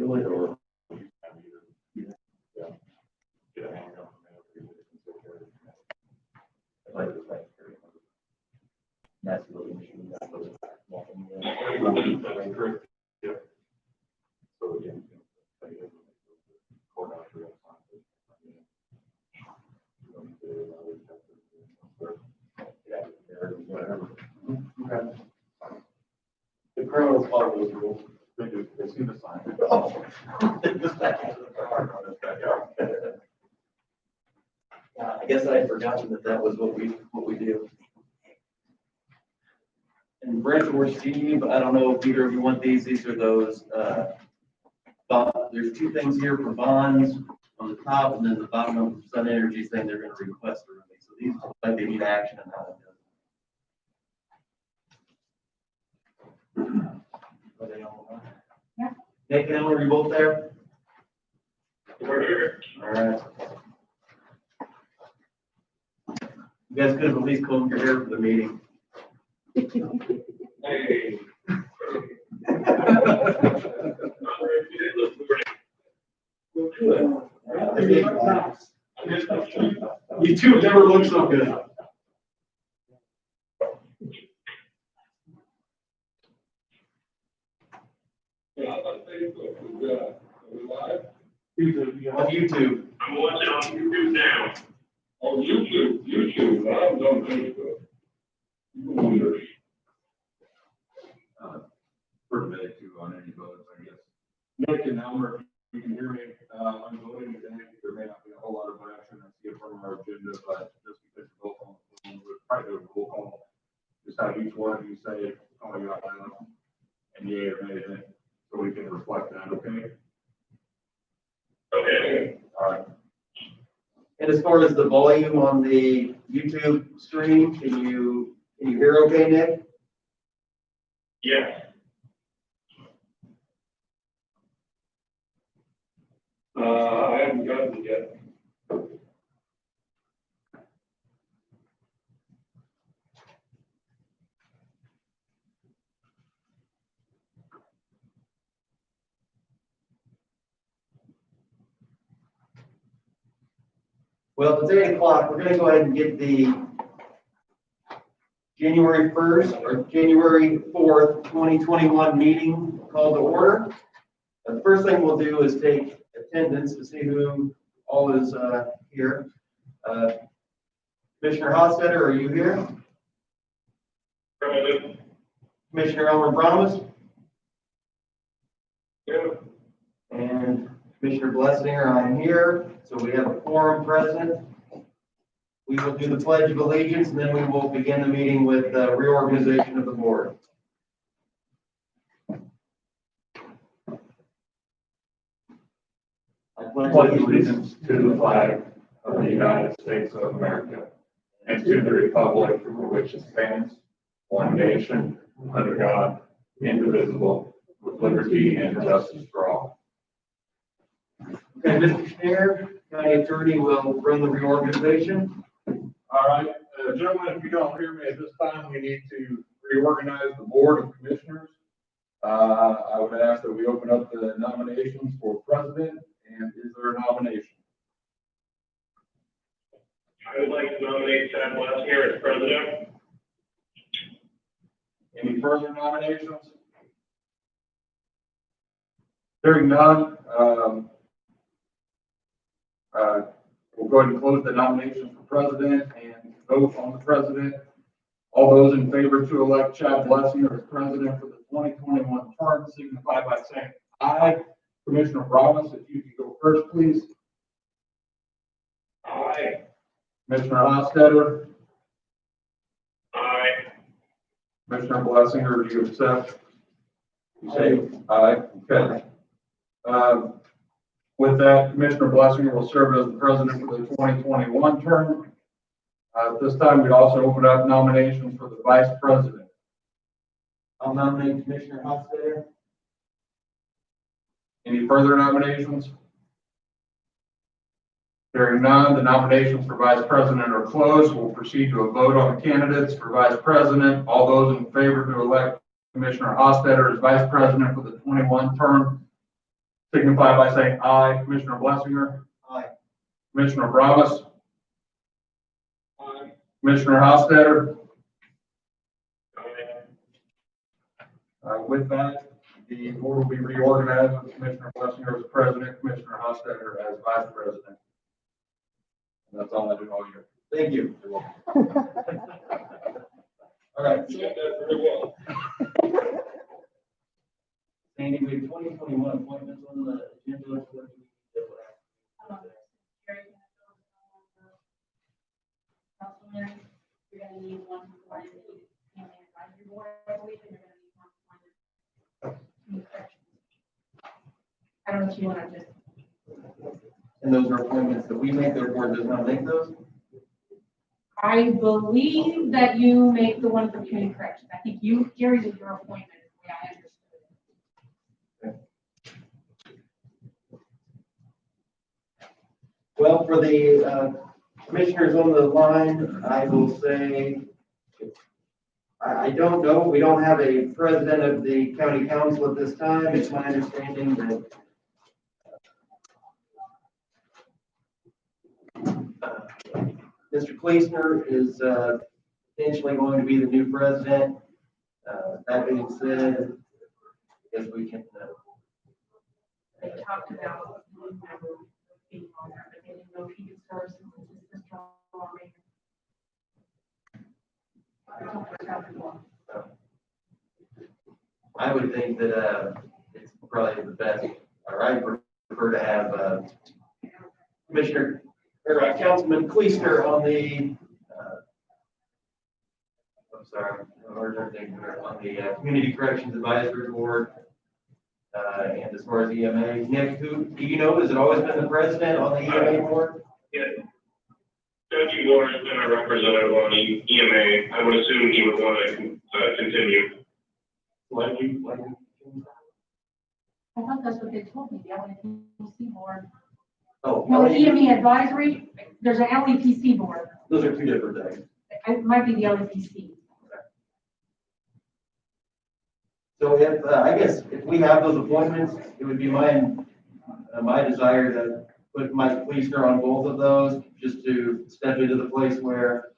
really, or? That's really interesting. That goes back. Yeah. So again, Okay. The criminals follow those rules. they do, they see the sign. Oh. I guess I had forgotten that was what we do. And Brent or Steve, I don't know if either of you want these. These are those, there's two things here for bonds on the top, and then the bottom of the Sun Energy saying they're gonna request the release. So these, like, they need action and how to do it. Are they all on? Yeah. Nick and Ellen, are you both there? We're here. All right. You guys could have at least combed your hair for the meeting. Hey. You two never look so good. On YouTube. I'm watching on YouTube now. On YouTube, I was on Facebook. For a minute too on any votes, I guess. Nick and Elmer, if you can hear me, I'm voting today. There may not be a whole lot of action I see it from our agenda, but just because you vote on the phone, we'll probably do a roll call. Just have each one of you say, call you out loud, and yea or nay, then, so we can reflect that, okay? Okay. All right. And as far as the volume on the YouTube stream, can you hear okay, Nick? Yes. I haven't gotten it yet. Well, it's 8 o'clock. We're gonna go ahead and get the January 1st or January 4th, 2021 meeting called to order. The first thing we'll do is take attendance to see who all is here. Commissioner Hofstadter, are you here? Present. Commissioner Elmer Bromas Yeah. and Commissioner Blessinger, I'm here. So we have a quorum present. We will do the Pledge of Allegiance, and then we will begin the meeting with the reorganization of the board. I Pledge allegiance to the flag of the United States of America and to the republic for which it stands, one nation, under God, indivisible, with liberty and justice for all. Okay, Mr. Schneider, County Attorney, will run the reorganization. All right, gentlemen, if you don't hear me at this time, we need to reorganize the Board of Commissioners. I would ask that we open up the nominations for president, and is there a nomination? I would like to nominate Chad Blessinger as president. Any further nominations? Hearing none, we'll go ahead and close the nominations for president and vote on the president. All those in favor to elect Chad Blessinger as president for the 2021 term signify by saying aye. Commissioner Robbins, if you could go first, please. Aye. Commissioner Hofstadter, Aye. Commissioner Blessinger, do you accept? You say aye. Okay. With that, Commissioner Blessinger will serve as the president for the 2021 term. At this time, we'd also open up nominations for the vice president. I'll nominate Commissioner Hofstadter. Any further nominations? Hearing none, the nominations for vice president are closed. We'll proceed to a vote on the candidates for vice president. All those in favor to elect Commissioner Hofstadter as vice president for the 21 term signify by saying aye. Commissioner Blessinger? Aye. Commissioner Bravas? Aye. Commissioner Hostetter? Aye. With that, the board will be reorganized with Commissioner Blessinger as president, Commissioner Hostetter as vice president. And that's all I do all year. Thank you. You're welcome. All right. You got that very well. Sandy, we have 2021 appointments on the agenda. What do we do? Councilman, you're gonna need one for the advisory board, I believe, and you're gonna need one for corrections. I don't know if you wanna just, And those are appointments that we make, their board does not make those? I believe that you make the one for community corrections. I think you, Gary, was your appointment, the way I understood it. Well, for the commissioners on the line, I will say, I don't know, we don't have a president of the county council at this time. It's my understanding that Mr. Kleesner is potentially going to be the new president. That being said, I guess we can, They talked about being on there, but they didn't know if he could serve since his sister already. I would think that it's probably the best, or I prefer to have Commissioner, or Councilman Kleesner on the, I'm sorry, on the Community Corrections Advisory Board. And as far as EMA, Nick, who, do you know, has it always been the president on the EMA board? Yeah. Judge Dubois has been a representative on EMA. I would assume he would want to continue. Why do you? I thought that's what they told me, the LEPC board. Oh, No, EMA advisory, there's an LEPC board. those are two different things. It might be the LEPC. So if, I guess, if we have those appointments, it would be my desire to put Mike Kleesner on both of those, just to step into the place where,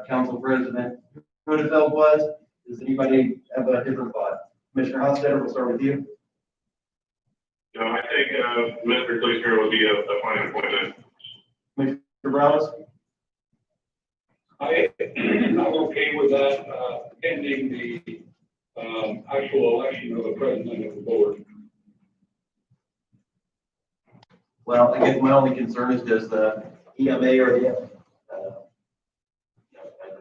Council President Rudefeld was. Does anybody have a different thought? Commissioner Hostetter, we'll start with you. No, I think Mr. Kleesner would be a fine appointment. Commissioner Bravos? I'm okay with that, pending the, actual election of the president of the board. Well, I guess my only concern is does the EMA or the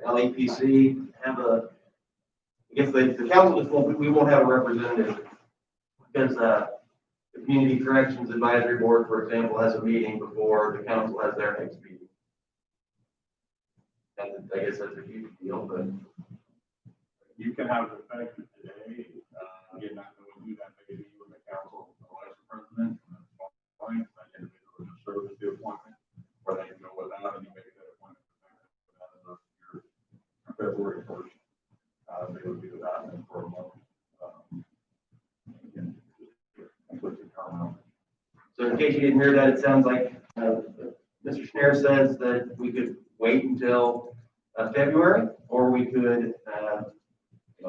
LEPC have a, I guess the council just won't, we won't have a representative because the Community Corrections Advisory Board, for example, has a meeting before the council has their next meeting. And I guess that's a huge deal, but You can have it effective today, again, not knowing who that may be with the council, election president, and that's fine, that individual just serve as the appointment, or they can go without, and you make that appointment as of your February 1st. They would be without them for a month. Again, that's what the term. so in case you didn't hear that, it sounds like Mr. Schneier says that we could wait until February, or we could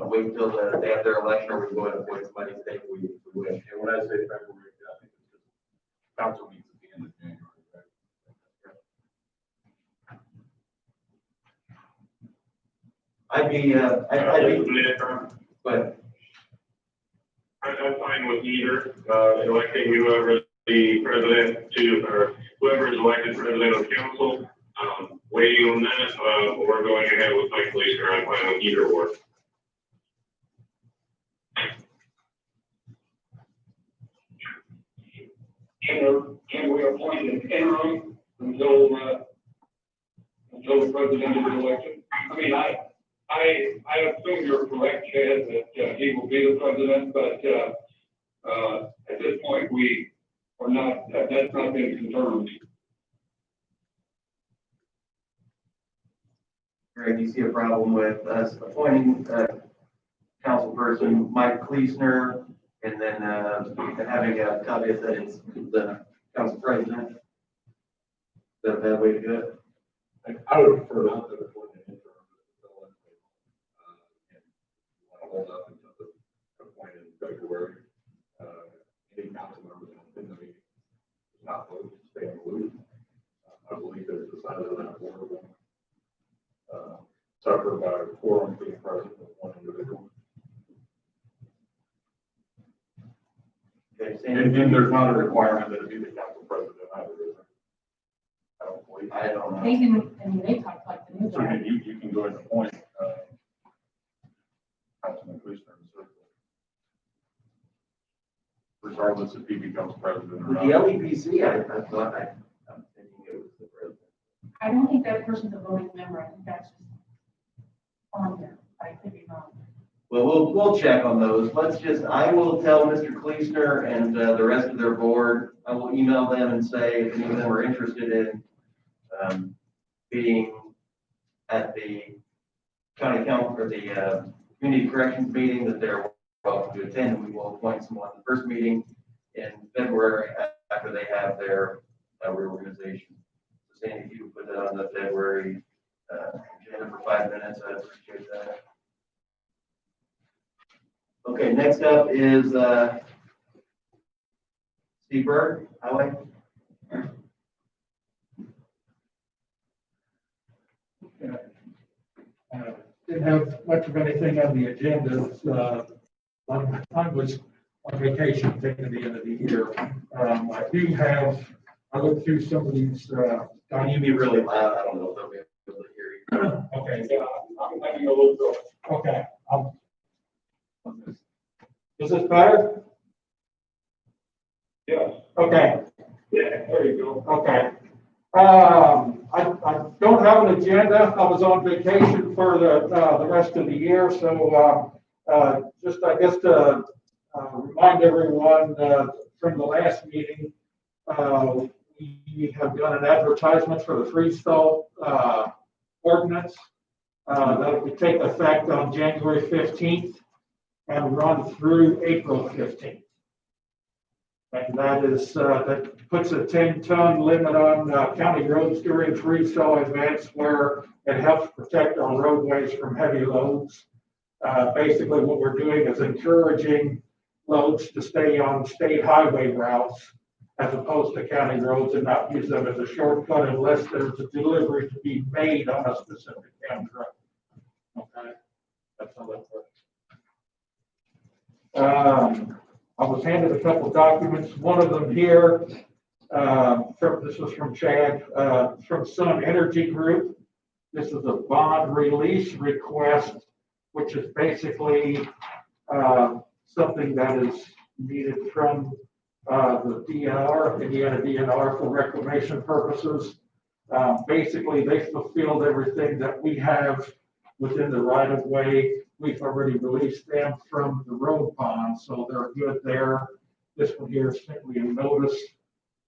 wait until they have their election, or we go ahead and appoint somebody today if we wish. And when I say February, I think it's just council meets at the end of January, right? I'd be, but I'm fine with either, electing whoever the president to, or whoever is elected president of council, waiting on that, or going ahead with Mike Kleesner. I'm fine with either or. Can we appoint an interim until the president is elected? I mean, I assume you're correct, Chad, that he will be the president, but at this point, we are not, that's not been confirmed. Greg, do you see a problem with us appointing councilperson Mike Kleesner And then, having a caveat that it's the council president. Is that a bad way to do it? I would prefer not to appoint an interim. And hold up until the appointed in February. Any council members in the meeting, not vote, stay in the loop. I believe there's decided on that board. Suffer by quorum being present with one individual. Okay, And there's not a requirement that it be the council president either, is there? I don't believe. I don't know. They can, I mean, they talk like the news. So you can go ahead and appoint, Councilman Commissioner in circle. Regardless if he becomes president or The not. LEPC, I'm thinking it was the president. I don't think that person's a voting member. I think that's just on there. I could be wrong. Well, we'll check on those. I will tell Mr. Kleesner and the rest of their board, I will email them and say if any of them are interested in being at the county council or the community corrections meeting, that they're welcome to attend. We will appoint someone the first meeting in February after they have their reorganization. So Sandy, if you would put that on the February agenda for 5 minutes, I'd appreciate that. Okay, next up is Steve Berg, Highway. Didn't have much of anything on the agenda. I was on vacation taking the end of the year. I looked through some of these. Can you be really loud? I don't know if they'll be able to hear you. Okay, Yeah, I'm having a little trouble. okay. Is this better? Yes, Okay. yeah, there you go. Okay. I don't have an agenda. I was on vacation for the rest of the year, so just I guess to remind everyone from the last meeting, we have done an advertisement for the freestyle ordinance that would take effect on January 15th and run through April 15th. And that is, that puts a 10-ton limit on county roads during freestyle events where it helps protect our roadways from heavy loads. Basically, what we're doing is encouraging loads to stay on state highway routes as opposed to county roads and not use them as a shortcut unless there's a delivery to be made on a specific county road. Okay, that's how that works. I was handed a couple of documents. One of them here, this was from Chad, from Sun Energy Group. This is a bond release request, which is basically something that is needed from the DNR, Indiana DNR, for reclamation purposes. Basically, they fulfilled everything that we have within the right of way. We've already released them from the road bond, so they're good there. This one here is simply a notice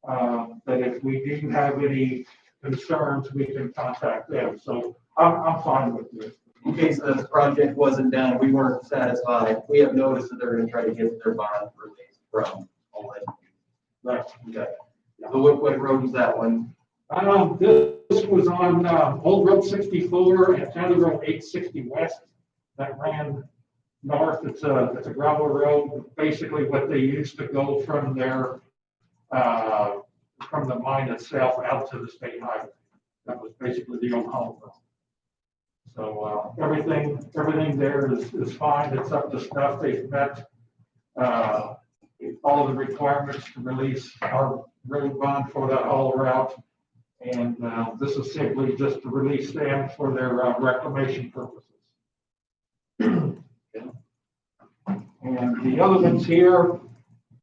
that if we do have any concerns, we can contact them. So I'm fine with this. In case the project wasn't done, we weren't satisfied, we have noticed that they're gonna try to get their bond released from all that. Right. Okay. So what road was that one? This was on Old Road 64 and County Road 860 West that ran north. It's a gravel road. Basically, what they used to go from their from the mine itself out to the state highway. That was basically the old home road. So everything there is fine. It's up to stuff. They've met all of the requirements to release our road bond for that whole route. And this is simply just to release them for their reclamation purposes. And the other ones here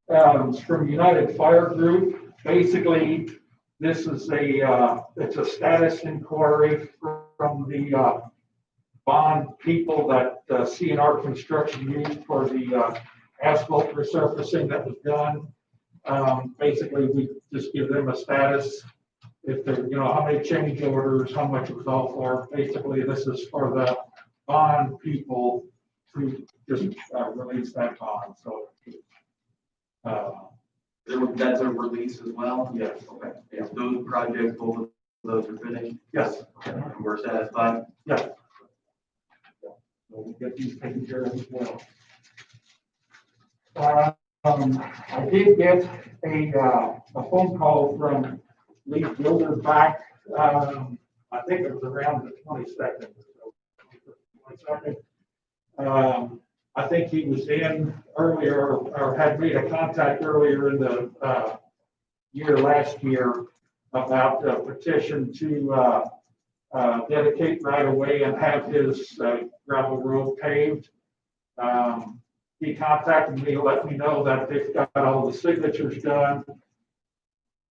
is from United Fire Group. Basically, this is it's a status inquiry from the bond people that CNR Construction used for the asphalt resurfacing that was done. Basically, we just give them a status. If they're, how many change orders, how much it was all for. Basically, this is for the bond people to just release that bond. So That's a release as well? Yes. Okay, yes, those projects, both of those are finished? Yes. And we're satisfied? Yes. We'll get these taken care of as well. I did get a phone call from Lee Builder back, I think it was around the 22nd. I think he was in earlier, or had made a contact earlier in the last year, about a petition to dedicate right away and have his gravel road paved. He contacted me, let me know that they've got all the signatures done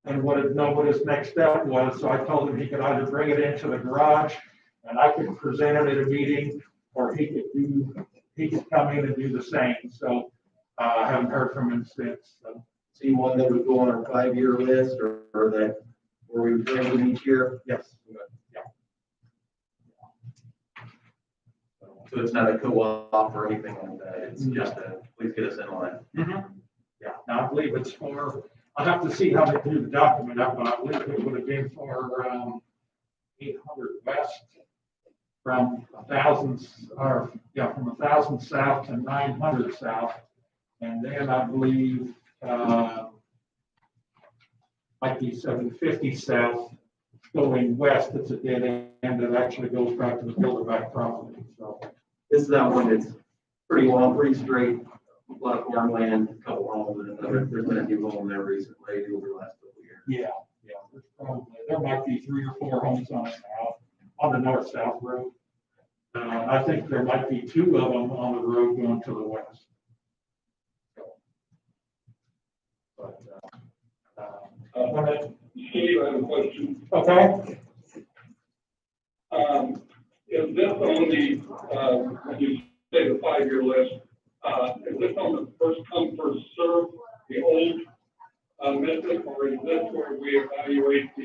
and wanted to know what his next step was. So I told him he could either bring it into the garage and I could present it at a meeting, or he could come in and do the same. So I haven't heard from him since. So. See one that would go on our 5-year list or that where we bring them each year? Yes. So it's not a co-op or anything like that, it's just a, please get us in line. Yeah, now I believe it's for, I'll have to see how they do the document up, but I believe it would have been for 800 west from 1,000, or yeah, from 1,000 south to 900 south. And then I believe might be 750 south going west. It's a dead end that actually goes back to the Builderback property. So This is that one that's pretty long, pretty straight, a lot of farmland, a couple homes, and there's been a new home there recently over the last couple of years. yeah, there's probably, there might be 3 or 4 homes on it now, on the north-south road. I think there might be 2 of them on the road going to the west. But, Steve, I have a question. okay. Is this on the, when you say the 5-year list, is this on the first come, first serve, the old method, or is this where we evaluate to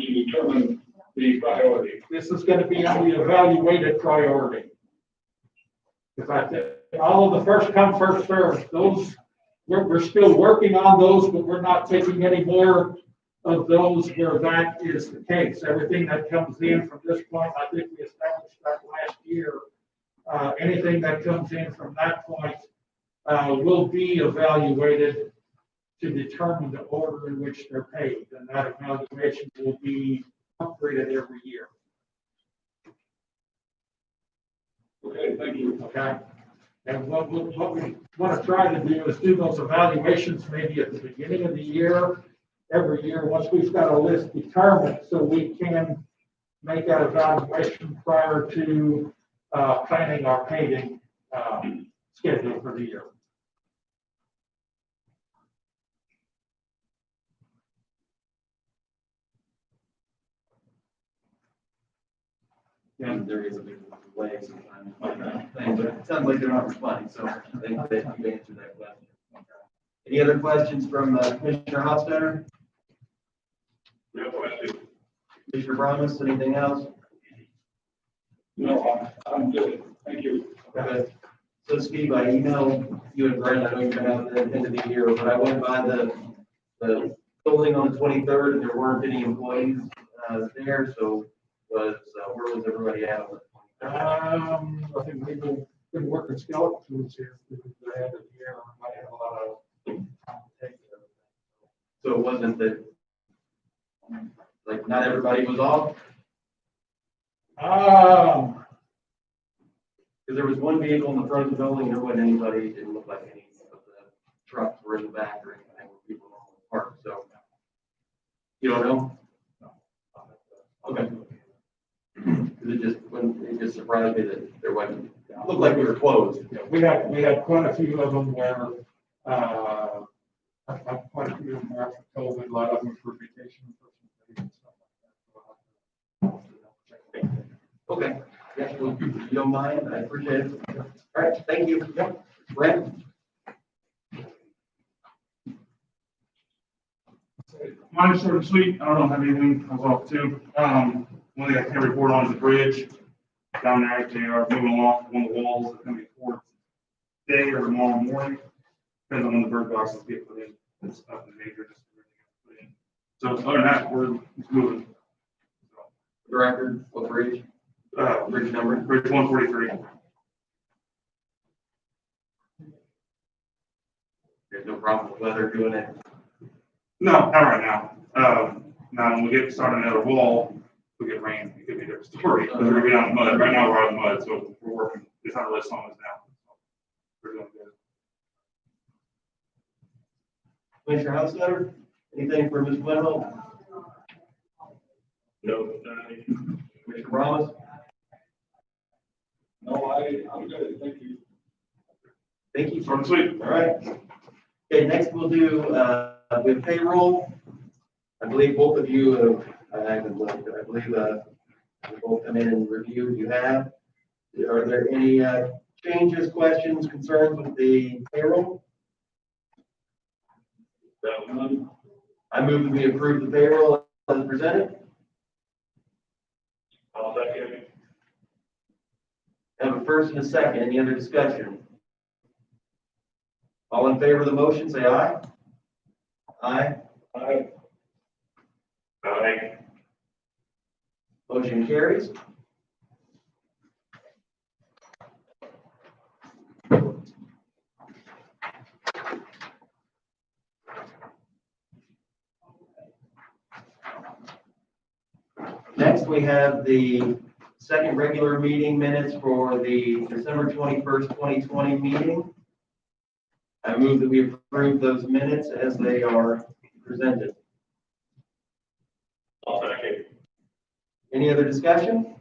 determine the priority? This is going to be on the evaluated priority. Because I think all of the first come, first served, those, we're still working on those, but we're not taking any more of those where that is the case. Everything that comes in from this point, I think we established that last year. Anything that comes in from that point will be evaluated to determine the order in which they're paid. And that evaluation will be upgraded every year. Okay, thank you. Okay. And what we want to try to do is do those evaluations maybe at the beginning of the year, every year, once we've got a list determined, so we can make that evaluation prior to planning our paving schedule for the year. Yeah, there is a big delay sometimes, but it sounds like they're not responding, so I think that you've answered that question. Any other questions from Commissioner Hofstadter? No question. Commissioner Bromas, anything else? No, I'm good. Thank you. Okay. So Steve, I emailed you and Brent, I know you've been out at the end of the year, but I went by the building on the 23rd and there weren't any employees there, so where was everybody at on the 23rd? I think we've been working skeletons here because the end of the year, we might have a lot of time to take care of it. So it wasn't that, like, not everybody was off? Because there was one vehicle in the front of the building, there wasn't anybody, it didn't look like any of the trucks were in the back or anything where people normally park, so. You don't know? Okay. Because it just surprised me that there wasn't, it looked like we were closed. Yeah, we had quite a few of them where, quite a few of them were after COVID, a lot of them for vacation. And stuff like that. Okay. Yeah, well, if you don't mind, I appreciate it. All right, thank you. Yep. Brent? Mine's short and sweet. I don't have anything. I was off too. One thing I can report on is the bridge down there. They are moving along one of the walls that's going to be poured today or tomorrow morning, depends on when the bird boxes get put in. It's nothing major, just everything gets put in. So other than that, we're moving. The record, what bridge? Bridge number? Bridge 143. There's no problem with weather doing it. No, not right now. Now when we get started another wall, we get rain, it could be a different story. Because we're gonna be out in mud. Right now we're out in mud, so we're working. It's not really snowing us now. We're doing good. Commissioner Hostetter, anything for Ms. Winholt? No, nothing. Commissioner Ramos? No, I'm good, thank you. Thank you. Short and sweet. All right. Okay, next we'll do, with payroll. I believe both of you, I haven't looked, but I believe, you both come in and review, you have. Are there any, changes, questions, concerns with the payroll? I move that we approve the payroll as presented. I'll second. Have a first and a second. Any other discussion? All in favor of the motion, say aye. Aye. Aye. Aye. Motion carries. Next, we have the second regular meeting minutes for the December 21st, 2020 meeting. I move that we approve those minutes as they are presented. I'll second. Any other discussion?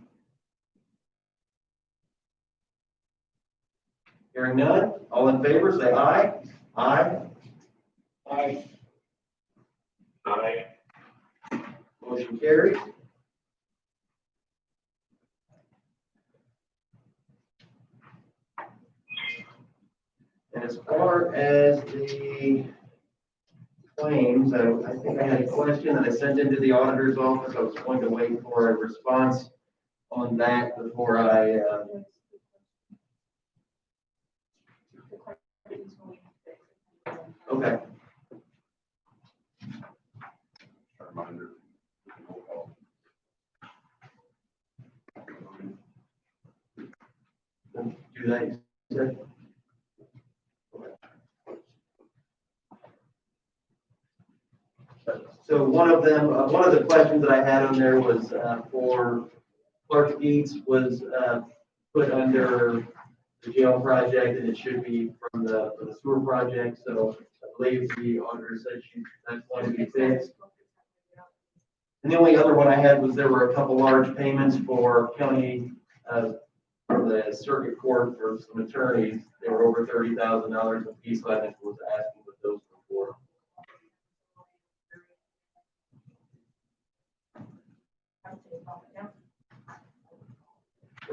Hearing none, all in favor, say aye. Aye. Aye. Aye. Motion carries. And as far as the claims, I think I had a question that I sent into the auditor's office. I was going to wait for a response on that before I, okay. Reminder. Do that, you said? So one of them, one of the questions that I had on there was for Clark Dietz was put under the jail project, and it should be from the sewer project. So I believe the auditor said that's going to be fixed. And the only other one I had was there were a couple large payments for county, for the circuit court for some attorneys. They were over $30,000 a piece. So I think was asking what those were for.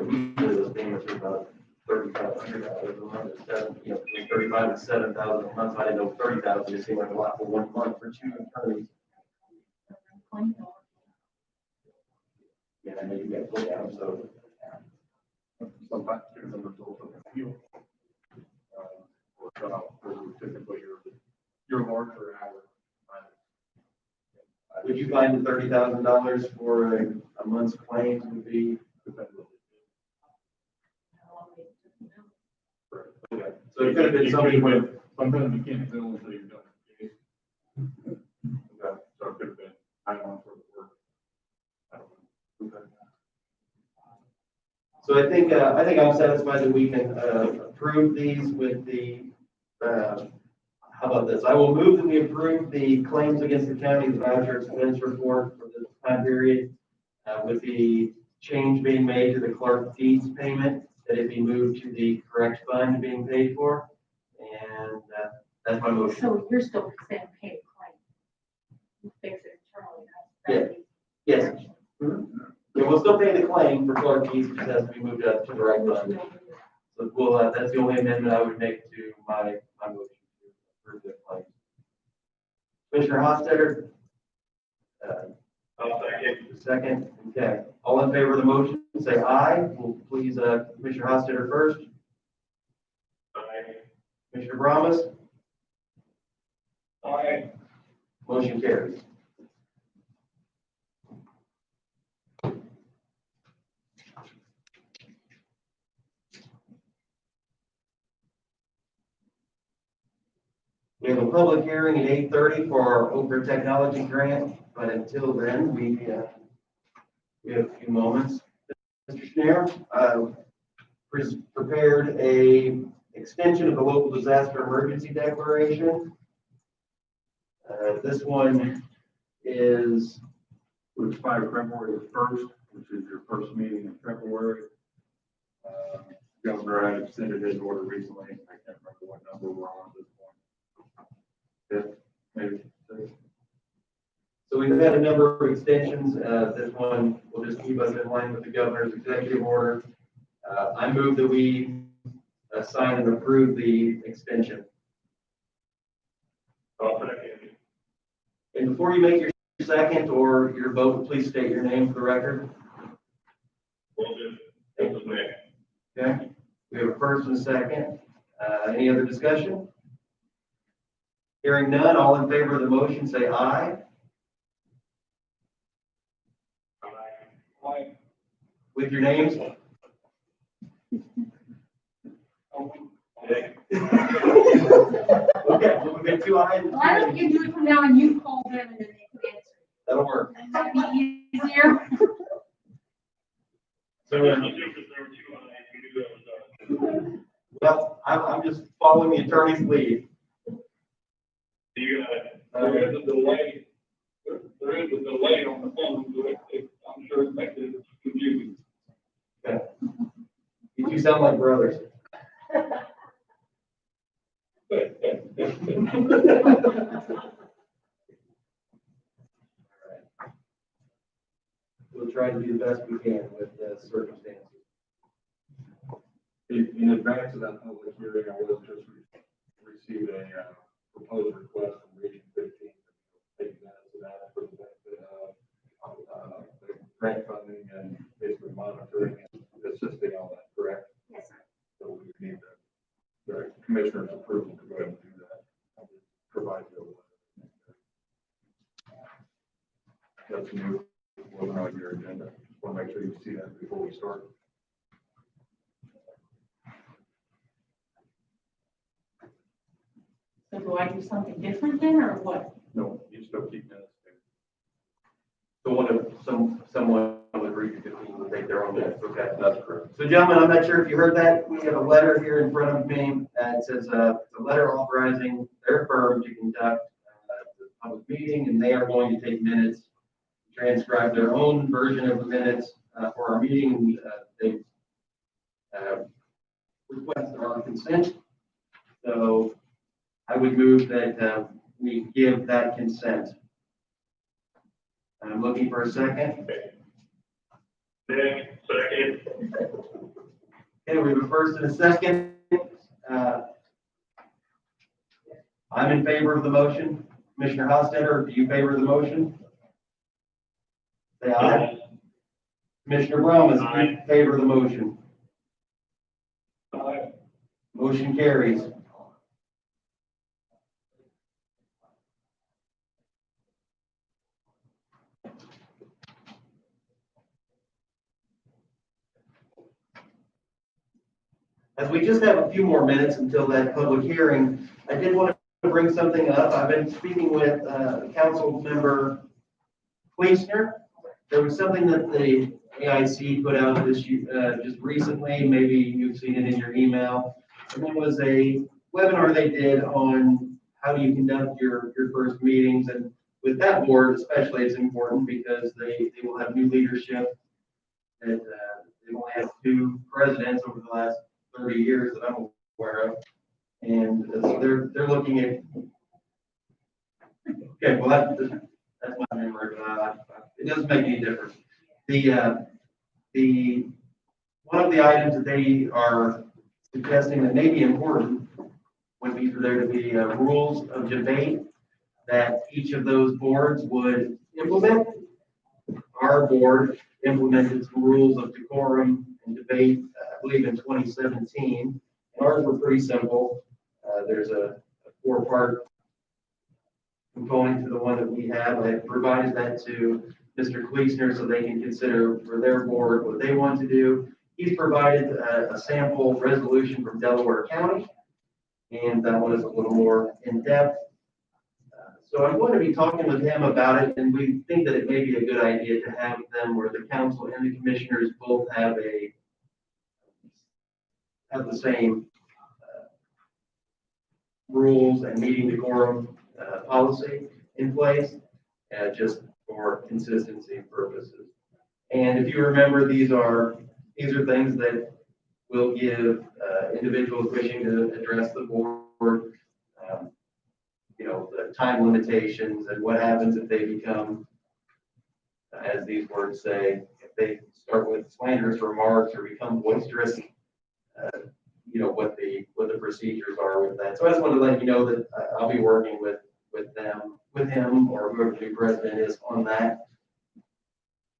Usually those payments are about $3,500 a month, between 35 and 7,000 a month. I didn't know 30,000. It seemed like a lot for 1 month for 2 attorneys. Yeah, I know you got to put down, so. Sometimes there's a result of a deal. Or typically your larger hour. Would you find the $30,000 for a month's claims would be? Okay. So it could have been somebody with. Sometimes you can't bill until you're done. Okay, so it could have been, I don't know, for the work. I don't know. Okay. So I think I'm satisfied that we can approve these with the, how about this? I will move that we approve the claims against the county, the voucher expense report for the time period, with the change being made to the Clark Dietz payment, that it be moved to the correct fund being paid for. And that's my motion. So you're still saying pay a claim? You fix it internally. Yes. Mhm. Yeah, we'll still pay the claim for Clark Dietz, which has to be moved up to the right fund. So we'll, that's the only amendment I would make to my motion to approve the claim. Commissioner Hostetter? I'll second. Second, okay. All in favor of the motion, say aye. Will please, Commissioner Hostetter first. Aye. Commissioner Bromas? Aye. Motion carries. We have a public hearing at 8:30 for our Okra Technology Grant, but until then, we have a few moments. Mr. Schneer, prepared a extension of the local disaster emergency declaration. This one is Would expire February the first, which is your first meeting in February. Governor had extended his order recently. I can't remember what number we're on at this point. Fifth, maybe sixth. So we've had a number of extensions. This one will just keep us in line with the governor's executive order. I move that we sign and approve the extension. I'll second. And before you make your second or your vote, please state your name for the record. Will do. This is Nick. Okay, we have a first and a second. Any other discussion? Hearing none, all in favor of the motion, say aye. Aye. With your names. Nick. Okay, well, we got two ayes. Why don't you do it from now and you call them and then they can answer? That'll work. That'd be easier. So, if there were two ayes, you knew that was done. Well, I'm just following the attorney's lead. You got it. There is a delay, there is a delay on the phone, so I'm sure it makes it confusing. Okay. You two sound like brothers. We'll try to do the best we can with the circumstances. In advance of that public hearing, I was just received a proposed request from Region 15, taking minutes of that for the benefit of the grant funding and basically monitoring and assisting on that, correct? Yes, sir. So we need the commissioner's approval to go ahead and do that. I'll just provide you with that's new, wasn't on your agenda. Just want to make sure you see that before we start. So do I do something different then, or what? No, you still keep minutes. So someone would read it will take their own minutes. Okay, that's correct. So gentlemen, I'm not sure if you heard that. We have a letter here in front of me that says, it's a letter authorizing their firm to conduct the public meeting, and they are going to take minutes, transcribe their own version of the minutes for our meeting. They requested our consent. So I would move that we give that consent. I'm looking for a second. Nick, second. Okay, we have a first and a second. I'm in favor of the motion. Commissioner Hostetler, do you favor the motion? Say aye. Commissioner Brown is in favor of the motion. Aye. Motion carries. As we just have a few more minutes until that public hearing, I did want to bring something up. I've been speaking with council member Fleisner. There was something that the AIC put out this year, just recently, maybe you've seen it in your email. And it was a webinar they did on how you conduct your first meetings. And with that board especially, it's important because they will have new leadership. And they only had 2 presidents over the last 30 years that I'm aware of. And so they're looking at, okay, well, that's my memory, but it doesn't make any difference. The one of the items that they are suggesting that may be important would be for there to be rules of debate that each of those boards would implement. Our board implemented some rules of decorum and debate, I believe in 2017. And ours were pretty simple. There's a four-part component to the one that we have. I provided that to Mr. Kleesner so they can consider for their board what they want to do. He's provided a sample resolution from Delaware County, and that one is a little more in-depth. So I'm going to be talking with him about it, and we think that it may be a good idea to have them where the council and the commissioners both have the same rules and meeting decorum policy in place, just for consistency purposes. And if you remember, these are things that will give individuals wishing to address the board, the time limitations and what happens if they become, as these words say, if they start with slanderous remarks or become boisterous, what the procedures are with that. So I just wanted to let you know that I'll be working with him or whoever the new president is on that.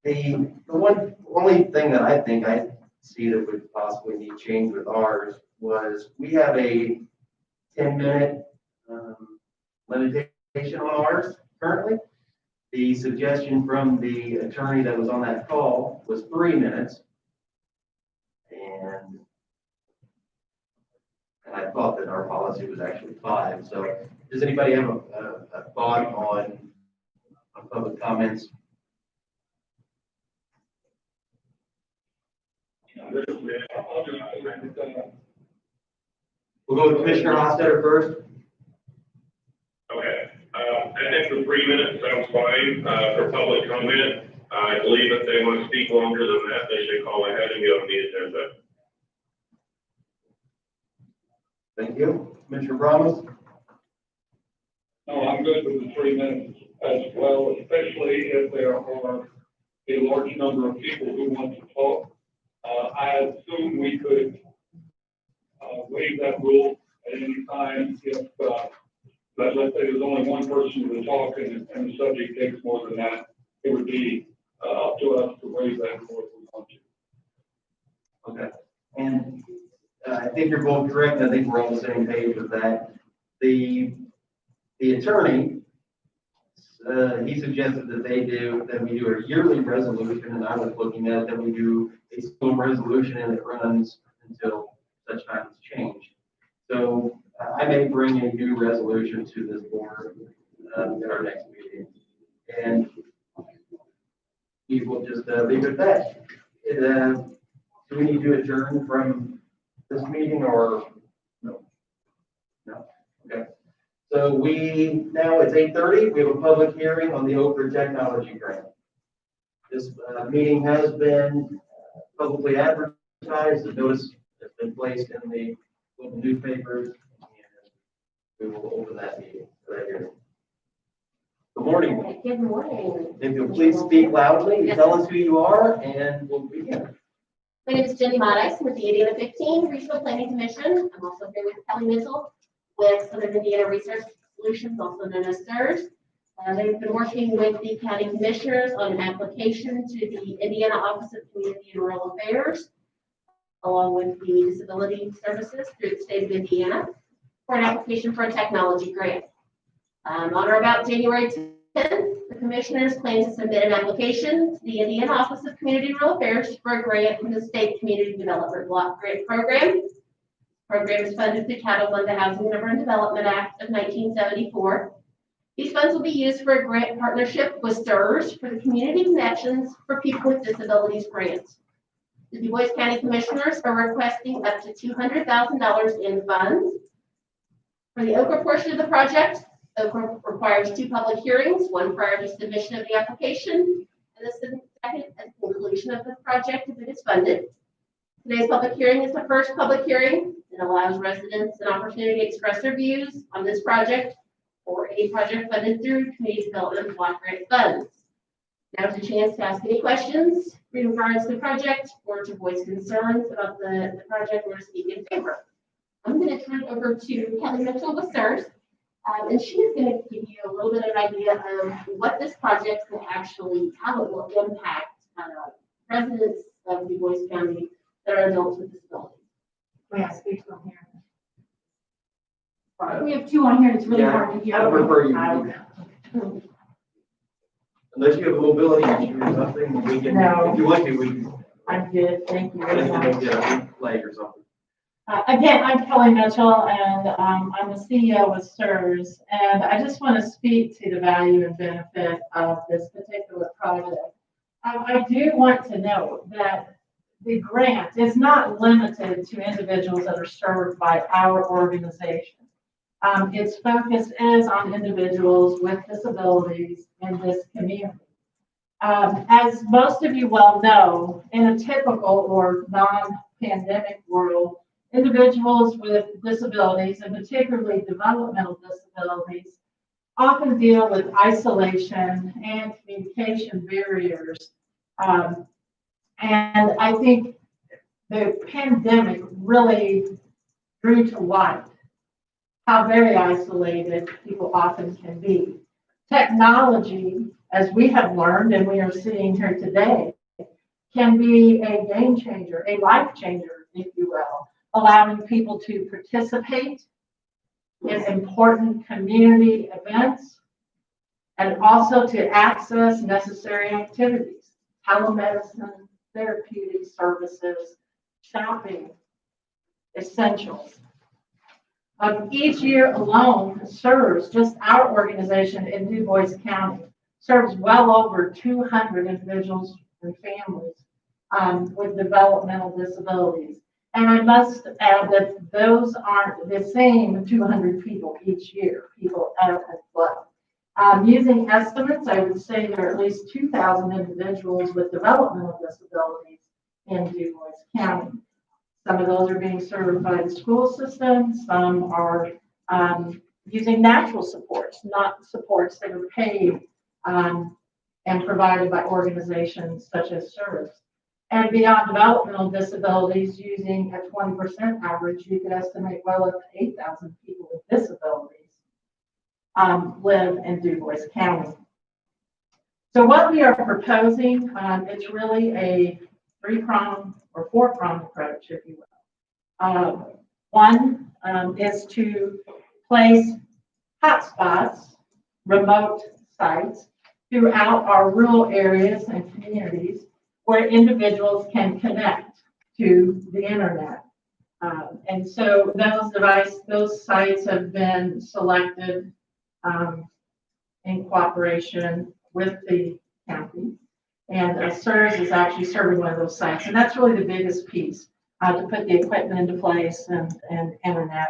The only thing that I think I see that would possibly need change with ours was we have a 10-minute limitation on ours currently. The suggestion from the attorney that was on that call was 3 minutes. And I thought that our policy was actually 5. So does anybody have a thought on public comments? We'll go with Commissioner Hostetter first. Okay, I think the 3 minutes sounds fine, for public comment. I believe if they want to speak longer than that, they should call ahead and get on the agenda. Thank you. Commissioner Ramos? No, I'm good with the 3 minutes as well, especially if there are a large number of people who want to talk. I assume we could waive that rule at any time if, let's say there's only one person to talk and the subject takes more than that. It would be up to us to waive that rule if we want to. Okay. And I think you're both correct. I think we're on the same page with that. The attorney, he suggested that we do a yearly resolution, and I was looking at that we do a single resolution and it runs until such time it's changed. So I may bring a new resolution to this board at our next meeting, and we will just leave it at that. Do we need to adjourn from this meeting or no? No. Okay. So now it's 8:30. We have a public hearing on the Oak Ridge Technology Grant. This meeting has been publicly advertised. The notice has been placed in the local newspapers, and we will open that meeting right here. Good morning. Good morning. If you'll please speak loudly, Yes. tell us who you are, and we'll begin. My name is Jenny Mattis with the Indiana 15 Regional Planning Commission. I'm also here with Kelly Mitchell with Southern Indiana Research Solutions, also known as STRS. They've been working with the county commissioners on an application to the Indiana Office of Community and Rural Affairs, along with the Disability Services through the state of Indiana, for an application for a technology grant. On or about January 10th, the commissioners plan to submit an application to the Indiana Office of Community and Rural Affairs for a grant from the State Community Development Block Grant Program. The program is funded through Title I of the Housing and Urban Development Act of 1974. These funds will be used for a grant partnership with STRS for the Community Connections for People with Disabilities grants. The Dubois County Commissioners are requesting up to $200,000 in funds. For the Okra portion of the project, Okra requires 2 public hearings, one prior to submission of the application, and the second at the conclusion of the project if it is funded. Today's public hearing is the first public hearing. It allows residents an opportunity to express their views on this project or any project funded through Community Development Block Grant funds. Now is a chance to ask any questions in regards to the project or to voice concerns about the project or to speak in favor. I'm going to turn it over to Kelly Mitchell with STRS, and she's going to give you a little bit of an idea of what this project will actually, how it will impact residents of Dubois County that are adults with disabilities. Yeah, speak from here. We have two on here, and it's really Yeah, hard to hear. I prefer you. I- Unless you have a mobility issue or something, we can, No. if you want to, we can. I'm good, thank you very Unless you much. don't get a weak leg or something. Again, I'm Kelly Mitchell, and I'm the CEO of SERS, and I just want to speak to the value and benefit of this particular project. I do want to note that the grant is not limited to individuals that are served by our organization. Its focus is on individuals with disabilities in this community. As most of you well know, in a typical or non-pandemic world, individuals with disabilities, and particularly developmental disabilities, often deal with isolation and communication barriers. And I think the pandemic really drew to light how very isolated people often can be. Technology, as we have learned and we are seeing here today, can be a game changer, a life changer, if you will, allowing people to participate in important community events and also to access necessary activities, telemedicine, therapeutic services, shopping, essentials. Each year alone serves, just our organization in Dubois County, serves well over 200 individuals and families with developmental disabilities. And I must add that those aren't the same 200 people each year, people ebb and flow. Using estimates, I would say there are at least 2,000 individuals with developmental disabilities in Dubois County. Some of those are being served by the school system. Some are using natural supports, not supports that are paid and provided by organizations such as SERS. And beyond developmental disabilities, using a 20% average, you could estimate well up to 8,000 people with disabilities live in Dubois County. So what we are proposing, it's really a three-pronged or four-pronged approach, if you will. One is to place hotspots, remote sites, throughout our rural areas and communities where individuals can connect to the internet. And so those sites have been selected in cooperation with the county. And SERS is actually serving one of those sites. And that's really the biggest piece, to put the equipment into place and internet.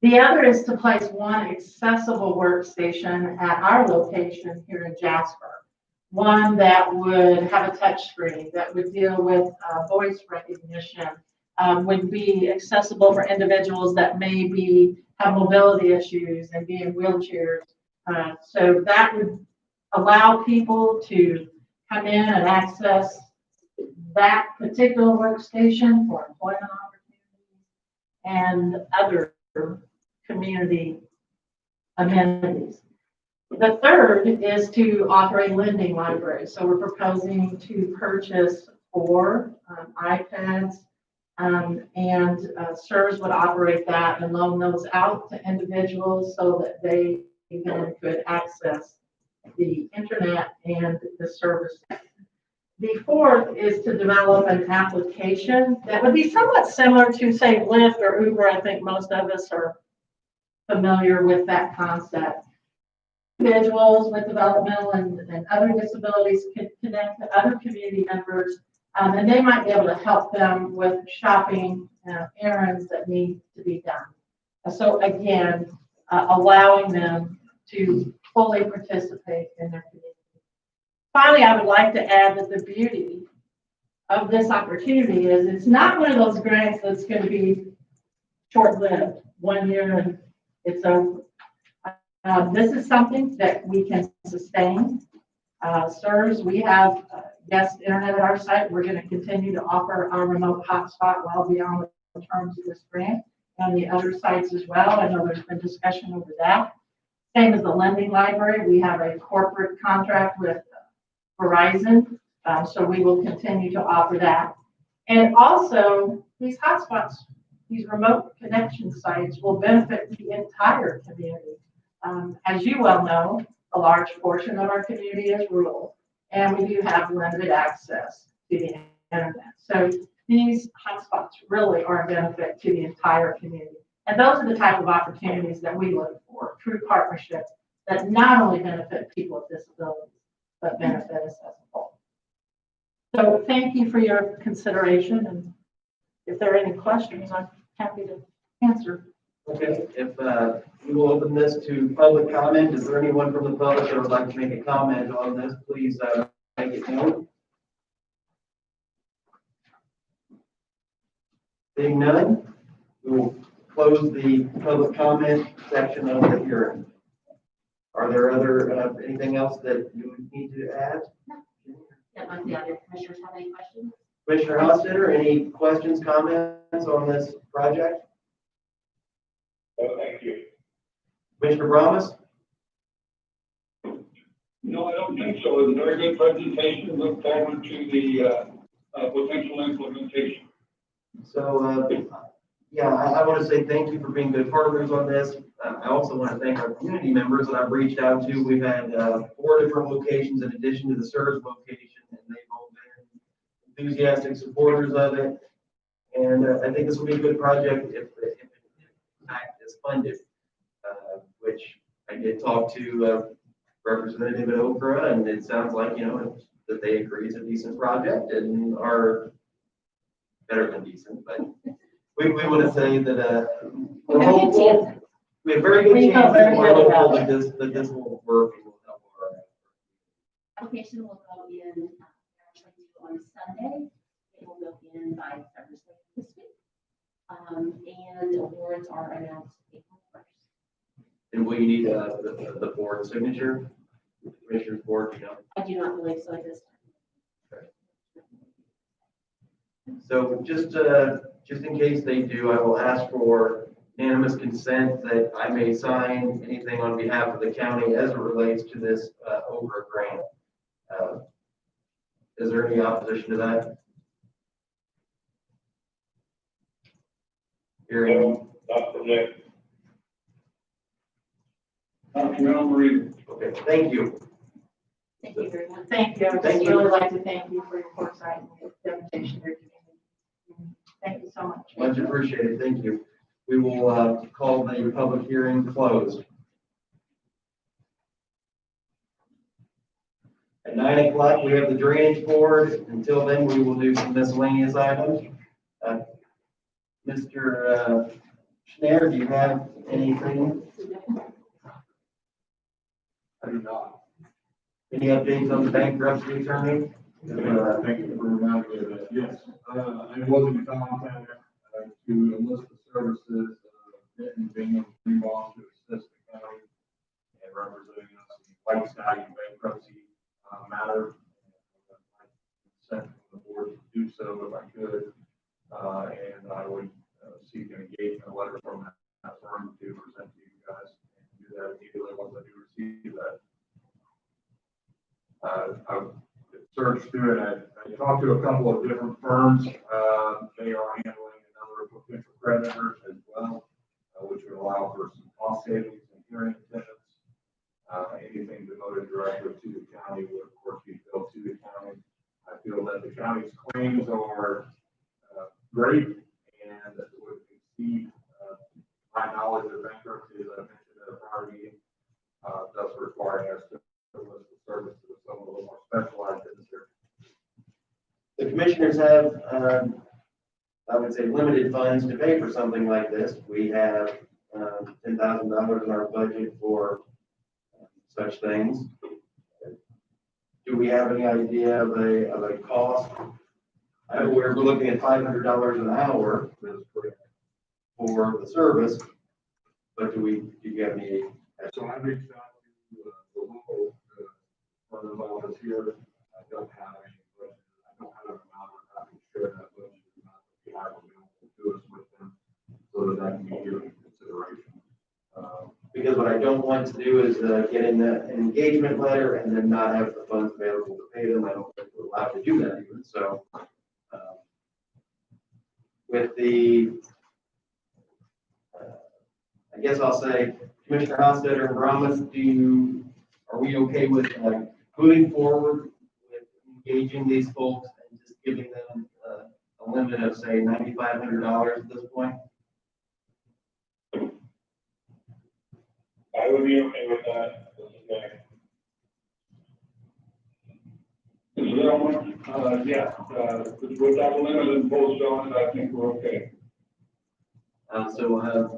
The other is to place one accessible workstation at our location here in Jasper. One that would have a touch screen, that would deal with voice recognition, would be accessible for individuals that maybe have mobility issues and be in wheelchairs. So that would allow people to come in and access that particular workstation for employment opportunities and other community amenities. The third is to offer a lending library. So we're proposing to purchase 4 iPads, and SERS would operate that and loan those out to individuals so that they then could access the internet and the services. The fourth is to develop an application that would be somewhat similar to, say, Lyft or Uber. I think most of us are familiar with that concept. Individuals with developmental and other disabilities can connect to other community members, and they might be able to help them with shopping errands that need to be done. So again, allowing them to fully participate in their community. Finally, I would like to add that the beauty of this opportunity is it's not one of those grants that's going to be short-lived, 1 year and it's over. This is something that we can sustain. SERS, we have guest internet at our site. We're going to continue to offer our remote hotspot well beyond the terms of this grant and the other sites as well. I know there's been discussion over that. Same as the lending library, we have a corporate contract with Verizon, so we will continue to offer that. And also, these hotspots these remote connection sites will benefit the entire community. As you well know, a large portion of our community is rural, and we do have limited access to the internet. So these hotspots really are a benefit to the entire community. And those are the type of opportunities that we look for, true partnerships that not only benefit people with disabilities, but benefit us as a whole. So thank you for your consideration, and if there are any questions, I'm happy to answer. Okay, if, we will open this to public comment. Is there anyone from the public that would like to make a comment on this? Please, make it known. Seeing none, we will close the public comment section of the hearing. Are there other, anything else that you would need to add? That might the other commissioners have any questions? Commissioner Hostetter, any questions, comments on this project? Thank you. Commissioner Bramas? No, I don't think so. It was a very good presentation. Look forward to the potential implementation. So, yeah, I want to say thank you for being good partners on this. I also want to thank our community members that I've reached out to. We've had 4 different locations in addition to the SERS location, and they've all been enthusiastic supporters of it. And I think this will be a good project if in fact is funded, which I did talk to Representative at Okra, and it sounds like, you know, that they agree it's a decent project and are better than decent, but we want to say that we're hopeful. We have very good chances and we're hopeful that this will work and will help our. Application will go in, actually on Sunday. It will go in by Thursday this week. And awards are announced April 1st. And will you need the board signature? Commissioner's board, you know? I do not believe so at this time. So just in case they do, I will ask for unanimous consent that I may sign anything on behalf of the county as it relates to this OBRA grant. Is there any opposition to that? Hearing. Not from there. Dr. Elmery, Okay, thank you. Thank you very much. Thank you. I would Thank just you. really like to thank you for your foresight and your dedication to your community. Thank you so much. Much appreciated. Thank you. We will call the public hearing closed. At 9 o'clock, we have the drainage board. Until then, we will do some miscellaneous items. Mr. Schneider, do you have anything? I do not. Any updates on the bankruptcy attorney? Thank you for reminding me of that. Yes, I was in contact to enlist the services of Benton, Bingham, Dubois to assist the county and representing us in the White Stallion bankruptcy matter. Sent from the board to do so if I could, and I would seek an engagement letter from that firm to present to you guys and do that immediately once I do receive that. I searched through it. I talked to a couple of different firms. They are handling a number of potential creditors as well, which would allow for some cost savings and hearing attendance. Anything devoted directly to the county would, of course, be billed to the county. I feel that the county's claims are great and would exceed my knowledge of bankruptcy, as I mentioned at a prior meeting, thus requiring us to list the services of some of the more specialized in this area. The commissioners have, I would say, limited funds to pay for something like this. We have $10,000 in our budget for such things. Do we have any idea of a cost? We're looking at $500 an hour for the service, but do you have any? So I reached out to the local firm's office here. I don't have any budget. I don't have an amount. I'm happy to share that budget amount that we have available to us with them so that that can be given consideration. Because what I don't want to do is get in an engagement letter and then not have the funds available to pay them. I don't think we're allowed to do that even. So with the I guess I'll say, Commissioner Hostetter and Ramos, are we okay with moving forward with engaging these folks and just giving them a limit of, say, $9,500 at this point? I would be okay with that. Mr. Elmer, yeah, without a limit imposed on it, I think we're okay. So we'll have,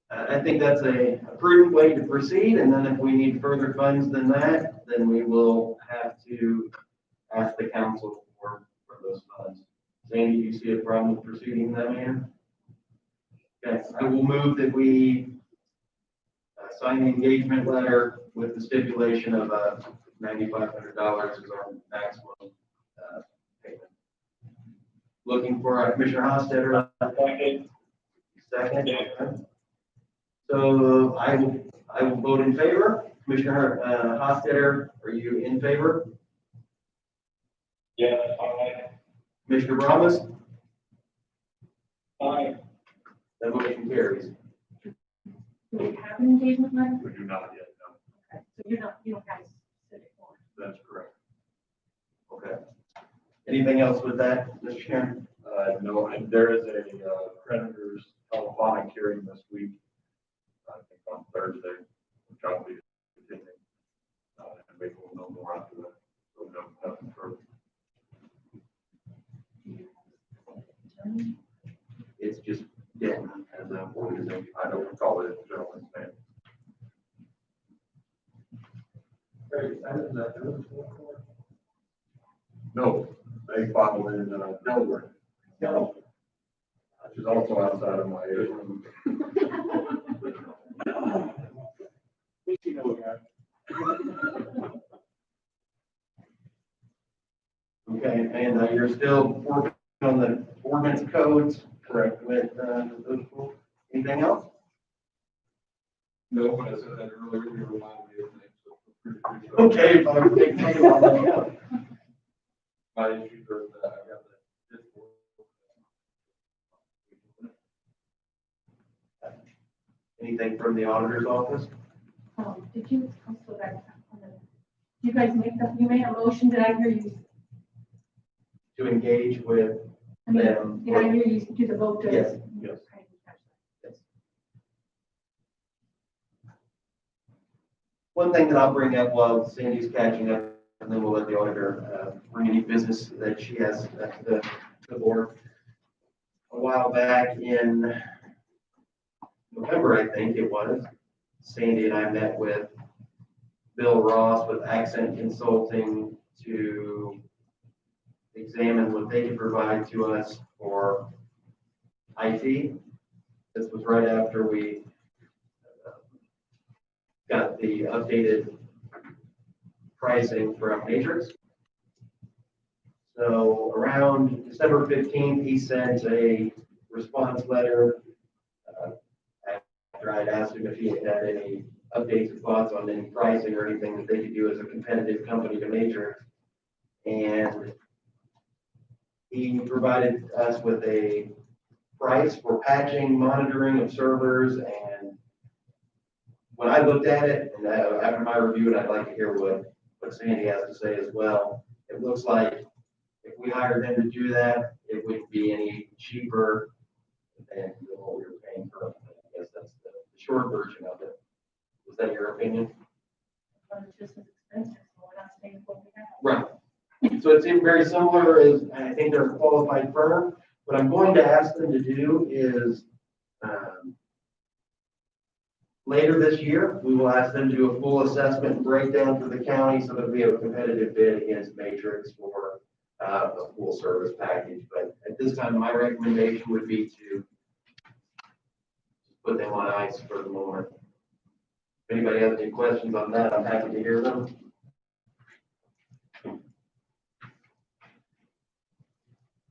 I think that's a prudent way to proceed, and then if we need further funds than that, then we will have to ask the council for those funds. Sandy, do you see a problem with proceeding in that manner? Okay, I will move that we sign the engagement letter with the stipulation of $9,500 is our maximum payment. Looking for Commissioner Hostetter. Second. So I will vote in favor. Commissioner Hostetter, are you in favor? Yes, aye. Commissioner Ramos? Aye. That motion carries. Do we have an engagement letter? We do not yet, no. Okay, so you don't have a specific one. That's correct. Okay. Anything else with that, Mr. Chairman? No, and there is a creditors telephonic hearing this week, I think on Thursday, which I'll be attending. And maybe we'll know more after that. So no, nothing further. It's just dead as an organization. I don't recall the gentleman's name. No, they filed in Delaware. No. Which is also outside of my area. Okay, and you're still working on the ordinance codes? Correct. With those folks? Anything else? No, but I said that earlier, we reminded me of things. So feel free to reach out. Okay, if I'm taking you on that. My issues are that I got the Discord. Anything from the auditor's office? Did you, also that, you guys you made a motion, did I hear you? To engage with I mean, them? did I hear you do the vote? to- Yes. Yes. Yes. One thing that I'll bring up while Sandy's catching up, and then we'll let the auditor bring any business that she has to the board. A while back in November, I think it was, Sandy and I met with Bill Ross with Accent Consulting to examine what they could provide to us for IT. This was right after we got the updated pricing from Matrix. So around December 15th, he sent a response letter after I'd asked him if he had any updates or thoughts on any pricing or anything that they could do as a competitive company to Matrix. And he provided us with a price for patching, monitoring of servers, and when I looked at it, and after my review, and I'd like to hear what Sandy has to say as well, it looks like if we hired them to do that, it wouldn't be any cheaper than what we were paying currently. I guess that's the short version of it. Was that your opinion? But it's just as expensive, so we're not staying what we have. Right. So it seemed very similar as, I think they're a qualified firm. What I'm going to ask them to do is, later this year, we will ask them to do a full assessment and breakdown for the county so that we have a competitive bid against Matrix for a full service package. But at this time, my recommendation would be to put them on ice for the moment. If anybody has any questions on that, I'm happy to hear them.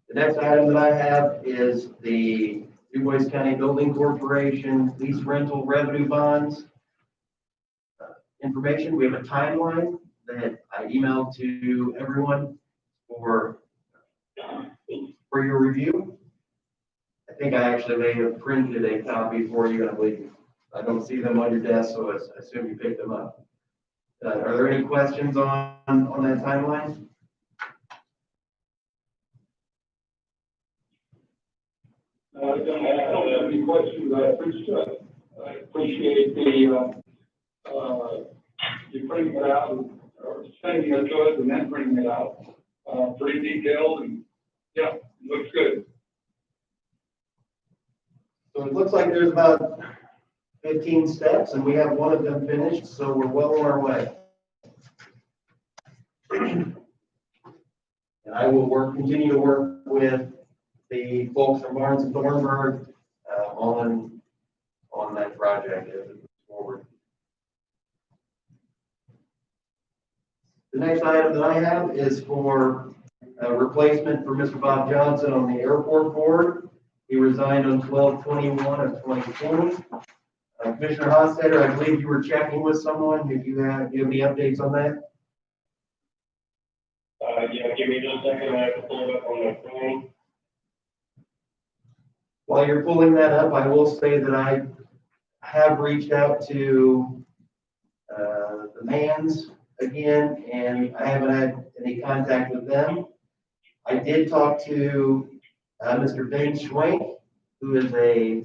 The next item that I have is the Dubois County Building Corporation lease rental revenue bonds. Information, we have a timeline that I emailed to everyone for your review. I think I actually may have printed a copy for you, and I believe I don't see them on your desk, so I assume you picked them up. Are there any questions on that timeline? I don't have any questions. I appreciate the, you printing it out or sending it to us and then printing it out. Pretty detailed and, yeah, looks good. So it looks like there's about 15 steps and we have one of them finished, so we're well on our way. And I will continue to work with the folks from Barnes and Thornburg on that project as it moves forward. The next item that I have is for a replacement for Mr. Bob Johnson on the airport board. He resigned on 12/21 of 2020. Commissioner Hostetter, I believe you were checking with someone. Do you have any updates on that? Yeah, give me just a second, I have to pull it up on my phone. While you're pulling that up, I will say that I have reached out to the Mans again, and I haven't had any contact with them. I did talk to Mr. Ben Schwenk, who is a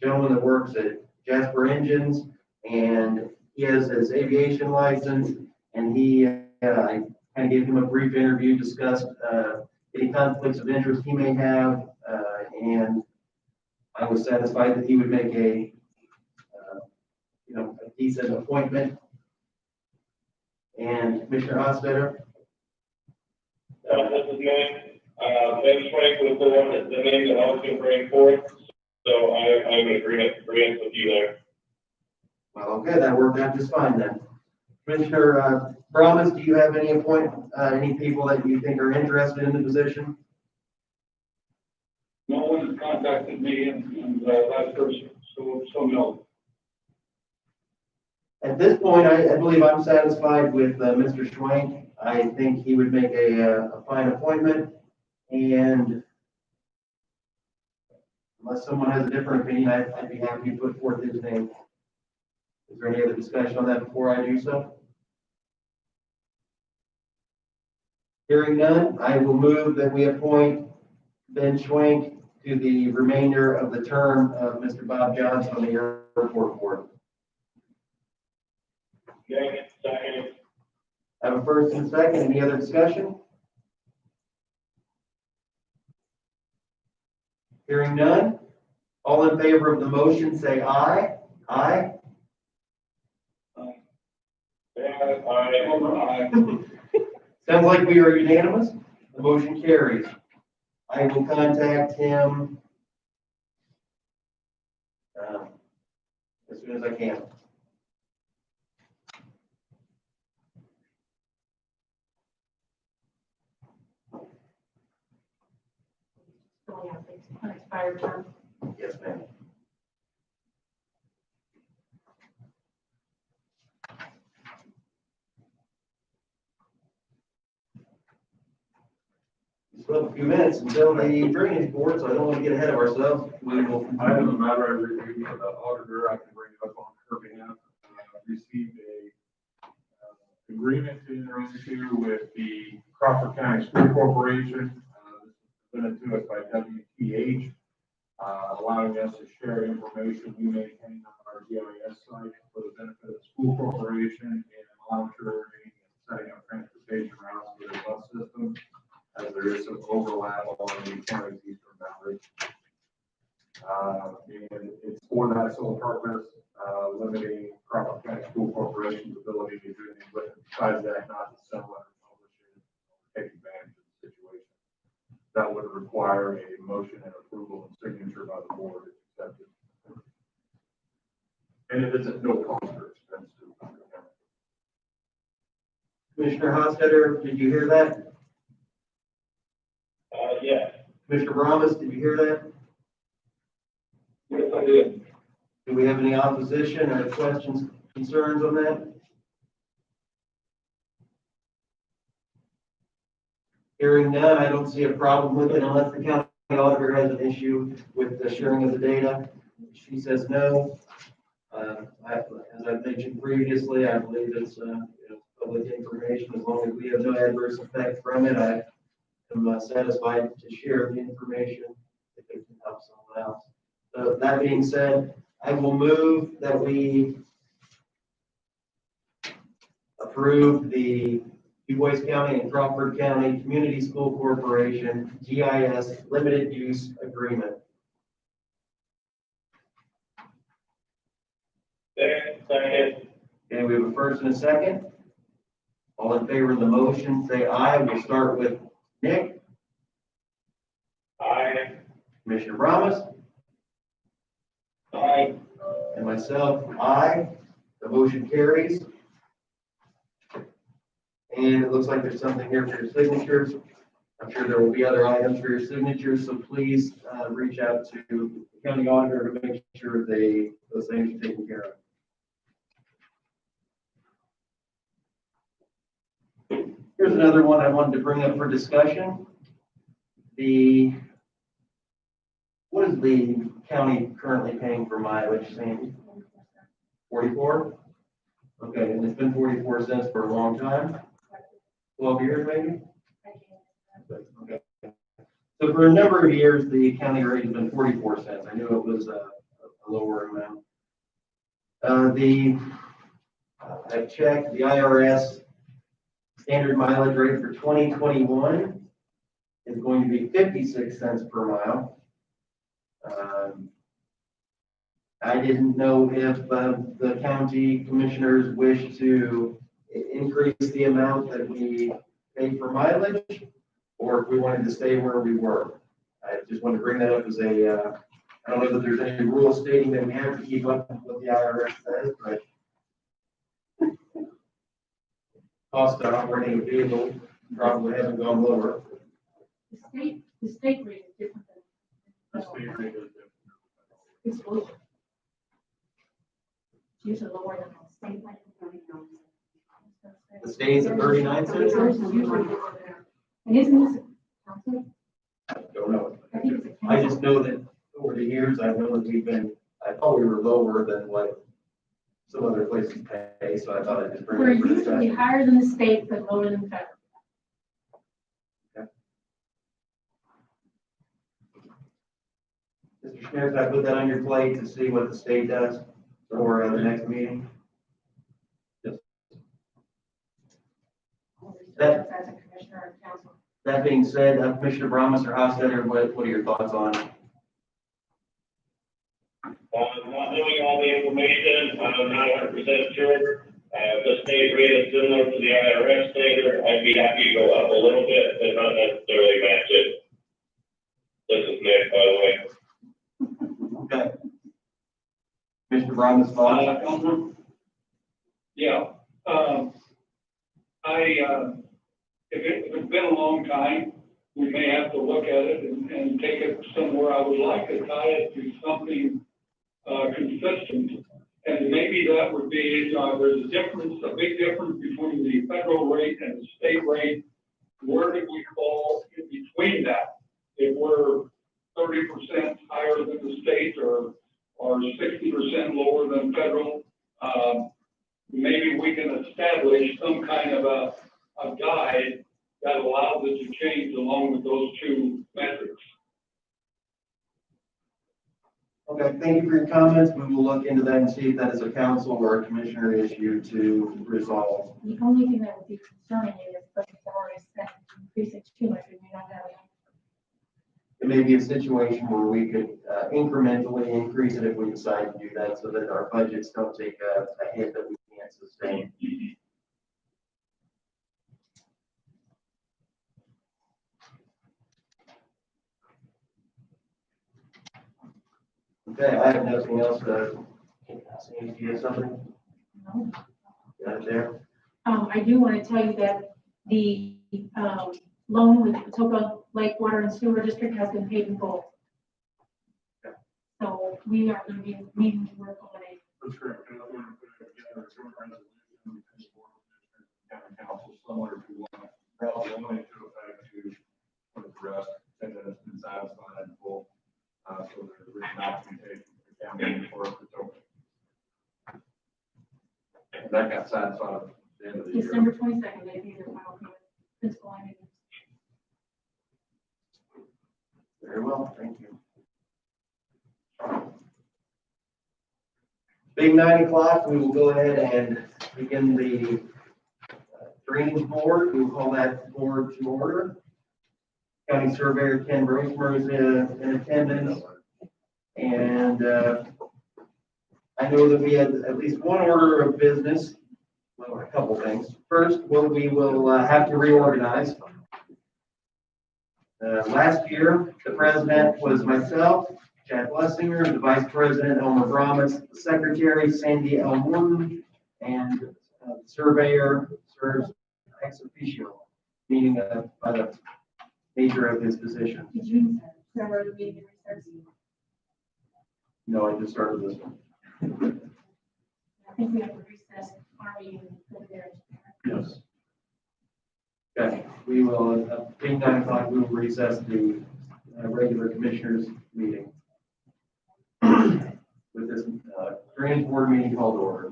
gentleman that works at Jasper Engines, and he has his aviation license, and I kind of gave him a brief interview, discussed any conflicts of interest he may have, and I was satisfied that he would make a decent appointment. And Commissioner Hostetter? This is me. Ben Schwenk was the name that I was going to bring forth, so I'm in agreement with you there. Well, okay, that worked out just fine then. Commissioner Brahmas, do you have any people that you think are interested in the position? No one has contacted me and that person, so no. At this point, I believe I'm satisfied with Mr. Schwenk. I think he would make a fine appointment, and unless someone has a different opinion, I'd be happy to put forth his name. Is there any other discussion on that before I do so? Hearing none, I will move that we appoint Ben Schwenk to the remainder of the term of Mr. Bob Johnson on the airport board. Second. I have a first and a second. Any other discussion? Hearing none. All in favor of the motion, say aye. Aye. Sounds like we are unanimous. The motion carries. I will contact him as soon as I can. Oh, yeah, expired term. Yes, ma'am. We still have a few minutes until the drainage board, so I don't want to get ahead of ourselves. We will. I have a matter I reviewed with the auditor, I can bring it up on her behalf. Received a agreement to enter into with the Crawford County School Corporation. This was presented to us by WTH, allowing us to share information we maintain on our GIS site for the benefit of the school corporation and monitoring and setting up transportation routes for their bus system, as there is some overlap along the county's eastern boundary. And it's for that sole purpose, limiting Crawford County School Corporation's ability to do anything with it. Besides that, not to sell it or publish it or take advantage of the situation. That would require a motion and approval and signature by the board if accepted. And it is at no cost or expense to the county. Commissioner Hostetter, did you hear that? Yes. Commissioner Brahmas, did you hear that? Yes, I did. Do we have any opposition or questions, concerns on that? Hearing none, I don't see a problem with it unless the county auditor has an issue with the sharing of the data. She says no. As I've mentioned previously, I believe it's, public information. As long as we have no adverse effect from it, I am satisfied to share the information if it can help someone else. So that being said, I will move that we approve the Dubois County and Crawford County Community School Corporation GIS Limited Use Agreement. Second. Okay, we have a first and a second. All in favor of the motion, say aye. We'll start with Nick. Aye. Commissioner Bramas. Aye. And myself, aye. The motion carries. And it looks like there's something here for your signatures. I'm sure there will be other items for your signatures, so please reach out to the county auditor to make sure those things are taken care of. Here's another one I wanted to bring up for discussion. What is the county currently paying for mileage, Sandy? 44? Okay, and it's been 44 cents for a long time? 12 years maybe? Okay. So for a number of years, the county rate has been 44 cents. I knew it was a lower amount. I checked the IRS standard mileage rate for 2021 is going to be 56 cents per mile. I didn't know if the county commissioners wish to increase the amount that we pay for mileage, or if we wanted to stay where we were. I just wanted to bring that up as I don't know that there's any rule stating that we have to keep up with what the IRS says, but cost of operating a vehicle probably hasn't gone lower. The state rate is different The than. state rate is different. It's lower. It's usually lower than the state rate. The state's at 39 cents? Yours is usually lower there. And isn't this a council? I don't know. I think it's a I council. just know that over the years, I know that I thought we were lower than what some other places pay, so I thought I'd just bring We're it up for usually discussion. higher than the state, but lower than federal. Mr. Schmidt, I put that on your plate to see what the state does for the next meeting. As a commissioner and council. That being said, Commissioner Bramas or Hofstadter, what are your thoughts on it? Not knowing all the information, I'm not 100% sure. If the state rate is similar to the IRS standard, I'd be happy to go up a little bit, but not necessarily match it. This is Nick, by the way. Okay. Mr. Bramas, thoughts? Yeah, if it's been a long time, we may have to look at it and take it somewhere. I would like to tie it to something, consistent. And maybe that would be, there's a big difference between the federal rate and the state rate. Where do we fall in between that? If we're 30% higher than the state or 60% lower than federal, maybe we can establish some kind of a guide that allows it to change along with those two metrics. Okay, thank you for your comments. We will look into that and see if that is a council or a commissioner issue to resolve. The only thing that would be concerning is that it's already set to increase it too much, and you're not having. It may be a situation where we could incrementally increase it if we decide to do that so that our budgets don't take a hit that we can't sustain. Okay, I have nothing else to, do you have something? No. Got it there? I do want to tell you that the loan with Patoka Lake Water and Sewer District has been paid in full. So we are going to be needing to work on it. That's correct. And we're going to put together a joint resolution between the board of commissioners and county council, similar to what brought the money to effect to put the rest, and that it's been satisfied in full. So there's written documentation for the county that got satisfied at the end of the year. December 22nd, they paid their final payment, principal and interest. Very well, thank you. Being 9 o'clock, we will go ahead and begin the drainage board. We will call that board to order. County Surveyor Ken Brosmer is in attendance. And I know that we had at least one order of business, well, a couple things. First, we will have to reorganize. Last year, the president was myself, Chad Blessinger, the vice president, Elmer Bromas, the secretary, Sandy L. Morton, and the surveyor serves ex officio, meaning by the nature of his position. Did you remember the meeting in recess? No, I just started this one. I think we have to recess our meeting for there. Yes. Okay, we will, being 9 o'clock, we will recess the regular commissioners meeting. With this drainage board meeting called to order.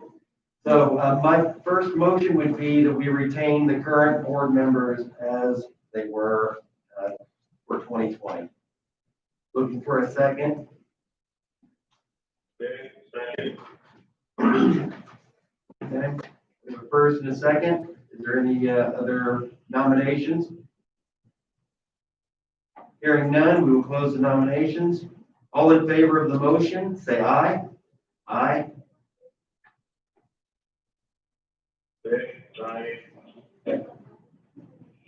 So my first motion would be that we retain the current board members as they were for 2020. Looking for a second. Second. Okay, we have a first and a second. Is there any other nominations? Hearing none, we will close the nominations. All in favor of the motion, say aye. Aye.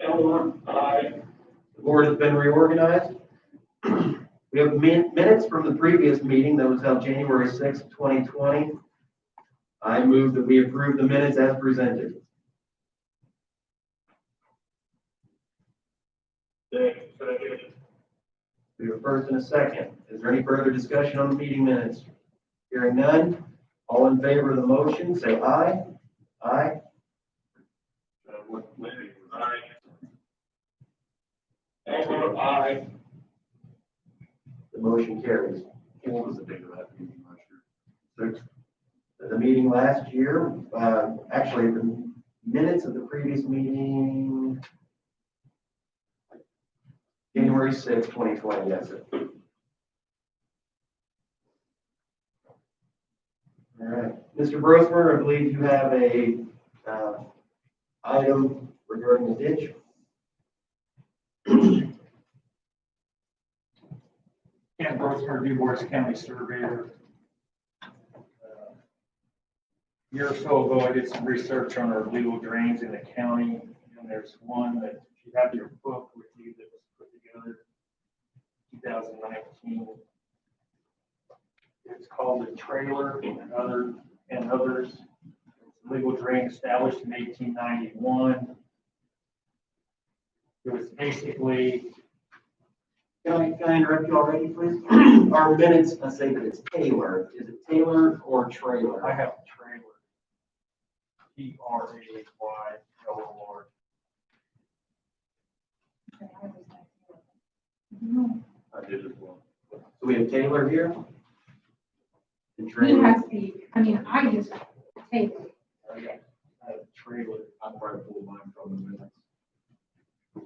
Elmer, aye. The board has been reorganized. We have minutes from the previous meeting that was held January 6th, 2020. I move that we approve the minutes as presented. Second. We have a first and a second. Is there any further discussion on the meeting minutes? Hearing none. All in favor of the motion, say aye. Aye. Aye. Elmer, aye. The motion carries. What was the date of that meeting last year? 6? The meeting last year, actually, the minutes of the previous meeting, January 6th, 2020, yes. All right, Mr. Brosmer, I believe you have a item regarding the ditch. Ken Brosmer, Dubois County Surveyor. A year or so ago, I did some research on our legal drains in the county, and there's one that you have your book with you that was put together 2019. It's called the trailer and others. It's a legal drain established in 1891. It was basically, Can I interrupt you already, please? Our minutes say that it's Taylor. Is it Taylor or trailer? I have trailer. TRAYLOR. I did as well. So we have Taylor here. The He trailer. has the, I mean, I just take, I have trailer. I'm trying to pull mine from the minutes.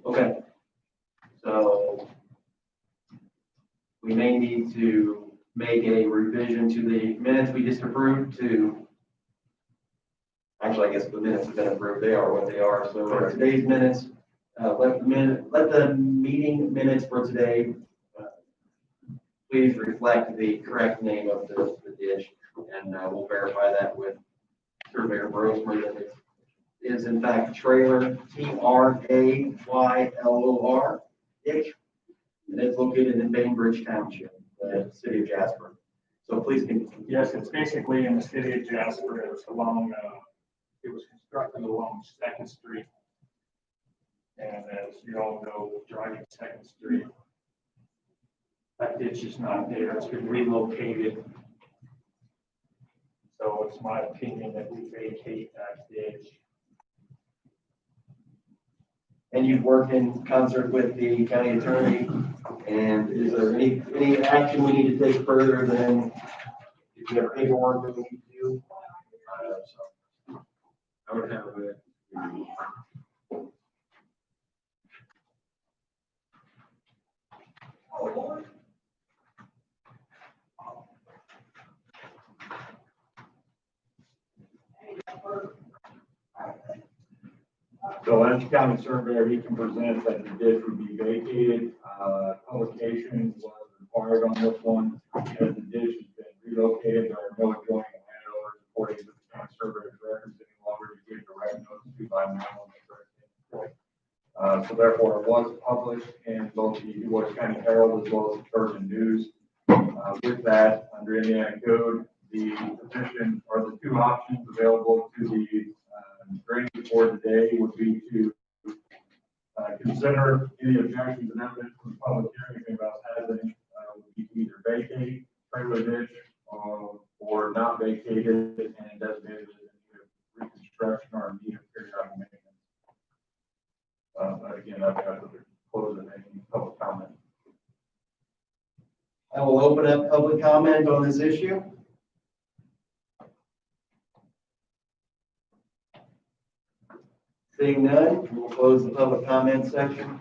Okay. So we may need to make a revision to the minutes we just approved to, actually, I guess the minutes have been approved. They are what they are. So today's minutes, let the meeting minutes for today, please reflect the correct name of the ditch. And we'll verify that with Surveyor Brosmer that it is in fact trailer, TRAYLOR ditch. And it's located in Bainbridge Township, the city of Jasper. So please continue. Yes, it's basically in the city of Jasper. It was along, it was constructed along Second Street. And as you all know, driving Second Street, that ditch is not there. It's been relocated. So it's my opinion that we vacate that ditch. And you've worked in concert with the county attorney. And is there any action we need to take further than if you have paperwork that we need to do? So as county surveyor, he can present that the ditch would be vacated. Publication was required on this one. As the ditch has been relocated, there are no adjoining landowners according to the county surveyor's records any longer to give direct notice to by mail. So therefore, it was published in both the Dubois County Herald as well as the Persian News. With that, under Indiana code, the position or the two options available to the drainage board today would be to consider any objections and evidence from the public hearing, if anybody else has any, would be to either vacate trailer ditch or not vacate it and designate it as in need of reconstruction or in need of periodic maintenance. But again, I've got to close it, any public comment. I will open up public comment on this issue. Seeing none, we will close the public comment section.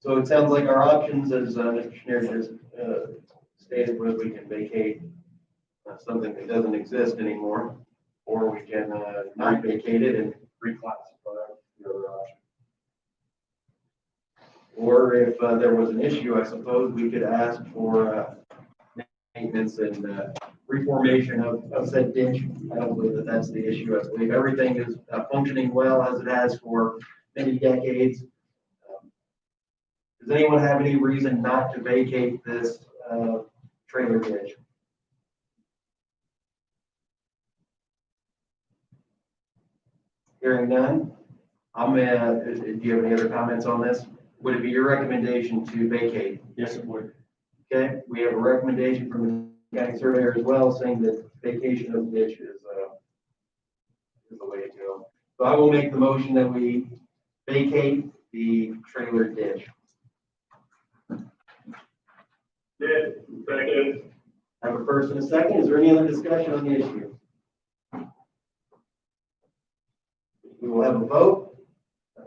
So it sounds like our options, as Mr. Schneer just stated, was we can vacate something that doesn't exist anymore, or we can not vacate it and reclassify the other option. Or if there was an issue, I suppose we could ask for maintenance and reformation of said ditch. I don't believe that that's the issue. I believe everything is functioning well as it has for many decades. Does anyone have any reason not to vacate this trailer ditch? Hearing none, do you have any other comments on this? Would it be your recommendation to vacate? Yes, it would. Okay, we have a recommendation from the county surveyor as well, saying that vacation of the ditch is the way to go. So I will make the motion that we vacate the trailer ditch. Second. I have a first and a second. Is there any other discussion on the issue? We will have a vote. If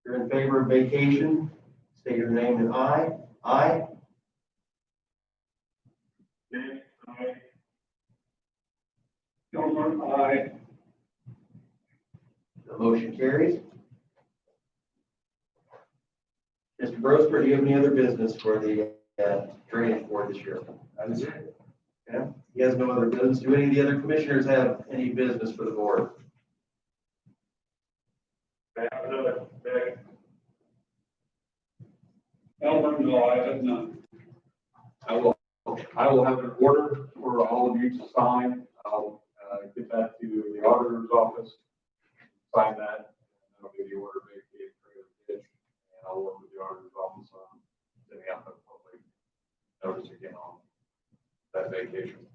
you're in favor of vacation, state your name and aye. Aye. Aye. Gilmore, aye. The motion carries. Mr. Brosper, do you have any other business for the drainage board this year? That is it. Yeah, he has no other business. Do any of the other commissioners have any business for the board? Elmer, no, I have none. I will have an order for all of you to sign. I'll get that to the auditor's office, sign that, and I'll give you order vacate trailer ditch, and I'll work with the auditor's office on sending out the public notice again on that vacation.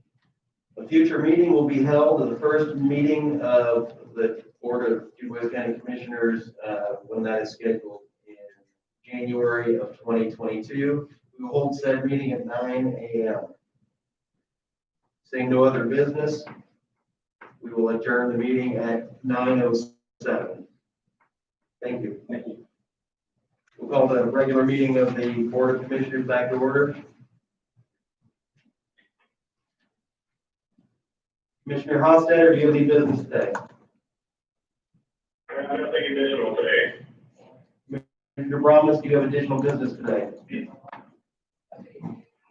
A future meeting will be held at the first meeting of the Board of Dubois County Commissioners when that is scheduled in January of 2022. We will hold said meeting at 9 a.m. Seeing no other business, we will adjourn the meeting at 9:07. Thank you. Thank you. We'll call the regular meeting of the Board of Commissioners back to order. Commissioner Hofstadter, do you have any business today? I have nothing additional today. Commissioner Bromas, do you have additional business today?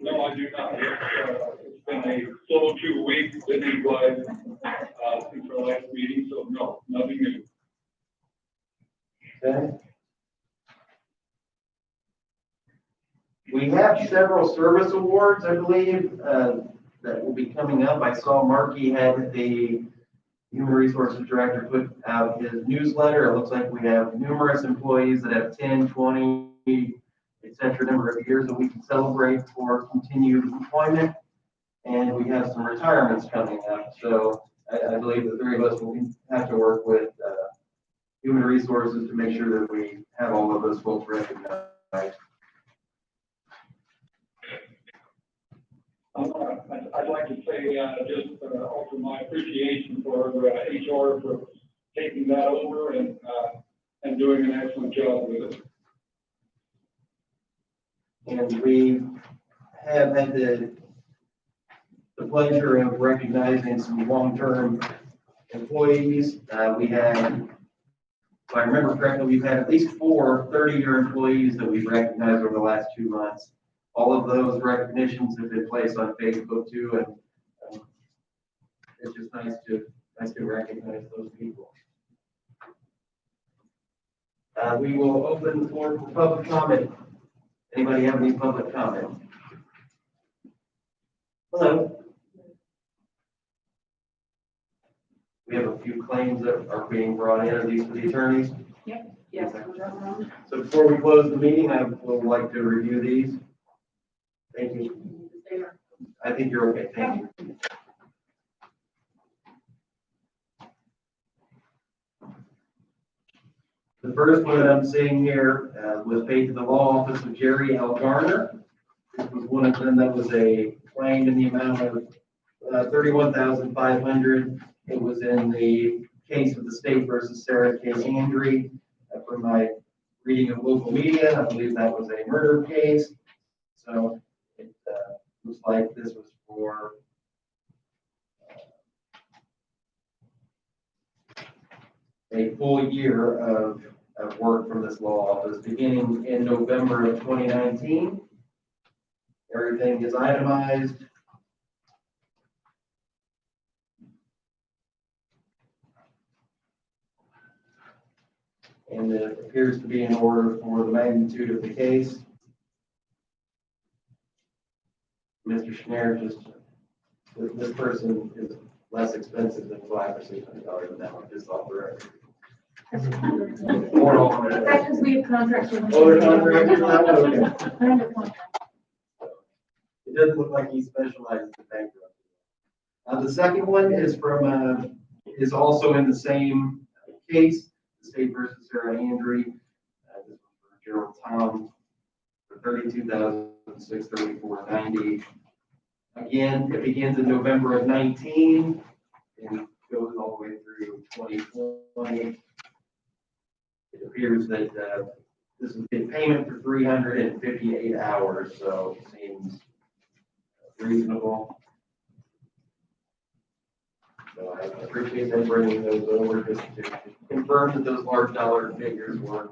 No, I do not. It's been a slow 2 weeks, busy wise, since our last meeting, so no, nothing new. Okay. We have several service awards, I believe, that will be coming up. I saw Marky had the Human Resources Director put out his newsletter. It looks like we have numerous employees that have 10, 20, et cetera, number of years that we can celebrate for continued employment. And we have some retirements coming up. So I believe the three of us will have to work with Human Resources to make sure that we have all of those folks recognized. I'd like to say, just offer my appreciation for HR for taking that over and doing an excellent job with it. And we have had the pleasure of recognizing some long-term employees. We had if I remember correctly, we've had at least 4 30-year employees that we've recognized over the last 2 months. All of those recognitions have been placed on Facebook too, and it's just nice to recognize those people. We will open the floor for public comment. Anybody have any public comment? Hello. We have a few claims that are being brought in. Are these for the attorneys? Yes. So before we close the meeting, I would like to review these. Thank you. I think you're okay. Thank you. The first one that I'm seeing here was paid to the law office of Jerry L. Garner. This was one of them that was a claim in the amount of $31,500. It was in the case of the state versus Sarah K. Andre. From my reading of local media, I believe that was a murder case. So it looks like this was for a full year of work from this law office, beginning in November of 2019. Everything is itemized. And it appears to be in order for the magnitude of the case. Mr. Schneider, just, this person is less expensive than $500 or $600 an hour, just off the record. That's because we have contracts with them. Oh, they're contracted now? Okay. They're under contract. It doesn't look like he specializes in bankruptcy. The second one is from, is also in the same case, the state versus Sarah Andre. This was for Gerald Tom for $32,634.90. Again, it begins in November of 19 and goes all the way through 2020. It appears that this is a payment for 358 hours, so it seems reasonable. So I appreciate them bringing those over just to confirm that those large dollar figures were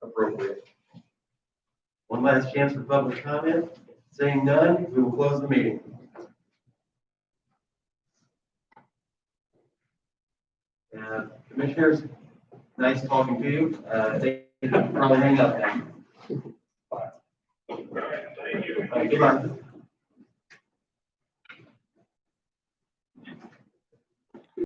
appropriate. One last chance for public comment. Saying none, we will close the meeting. Commissioners, nice talking to you. They can probably hang up now. All right, thank you. Good luck.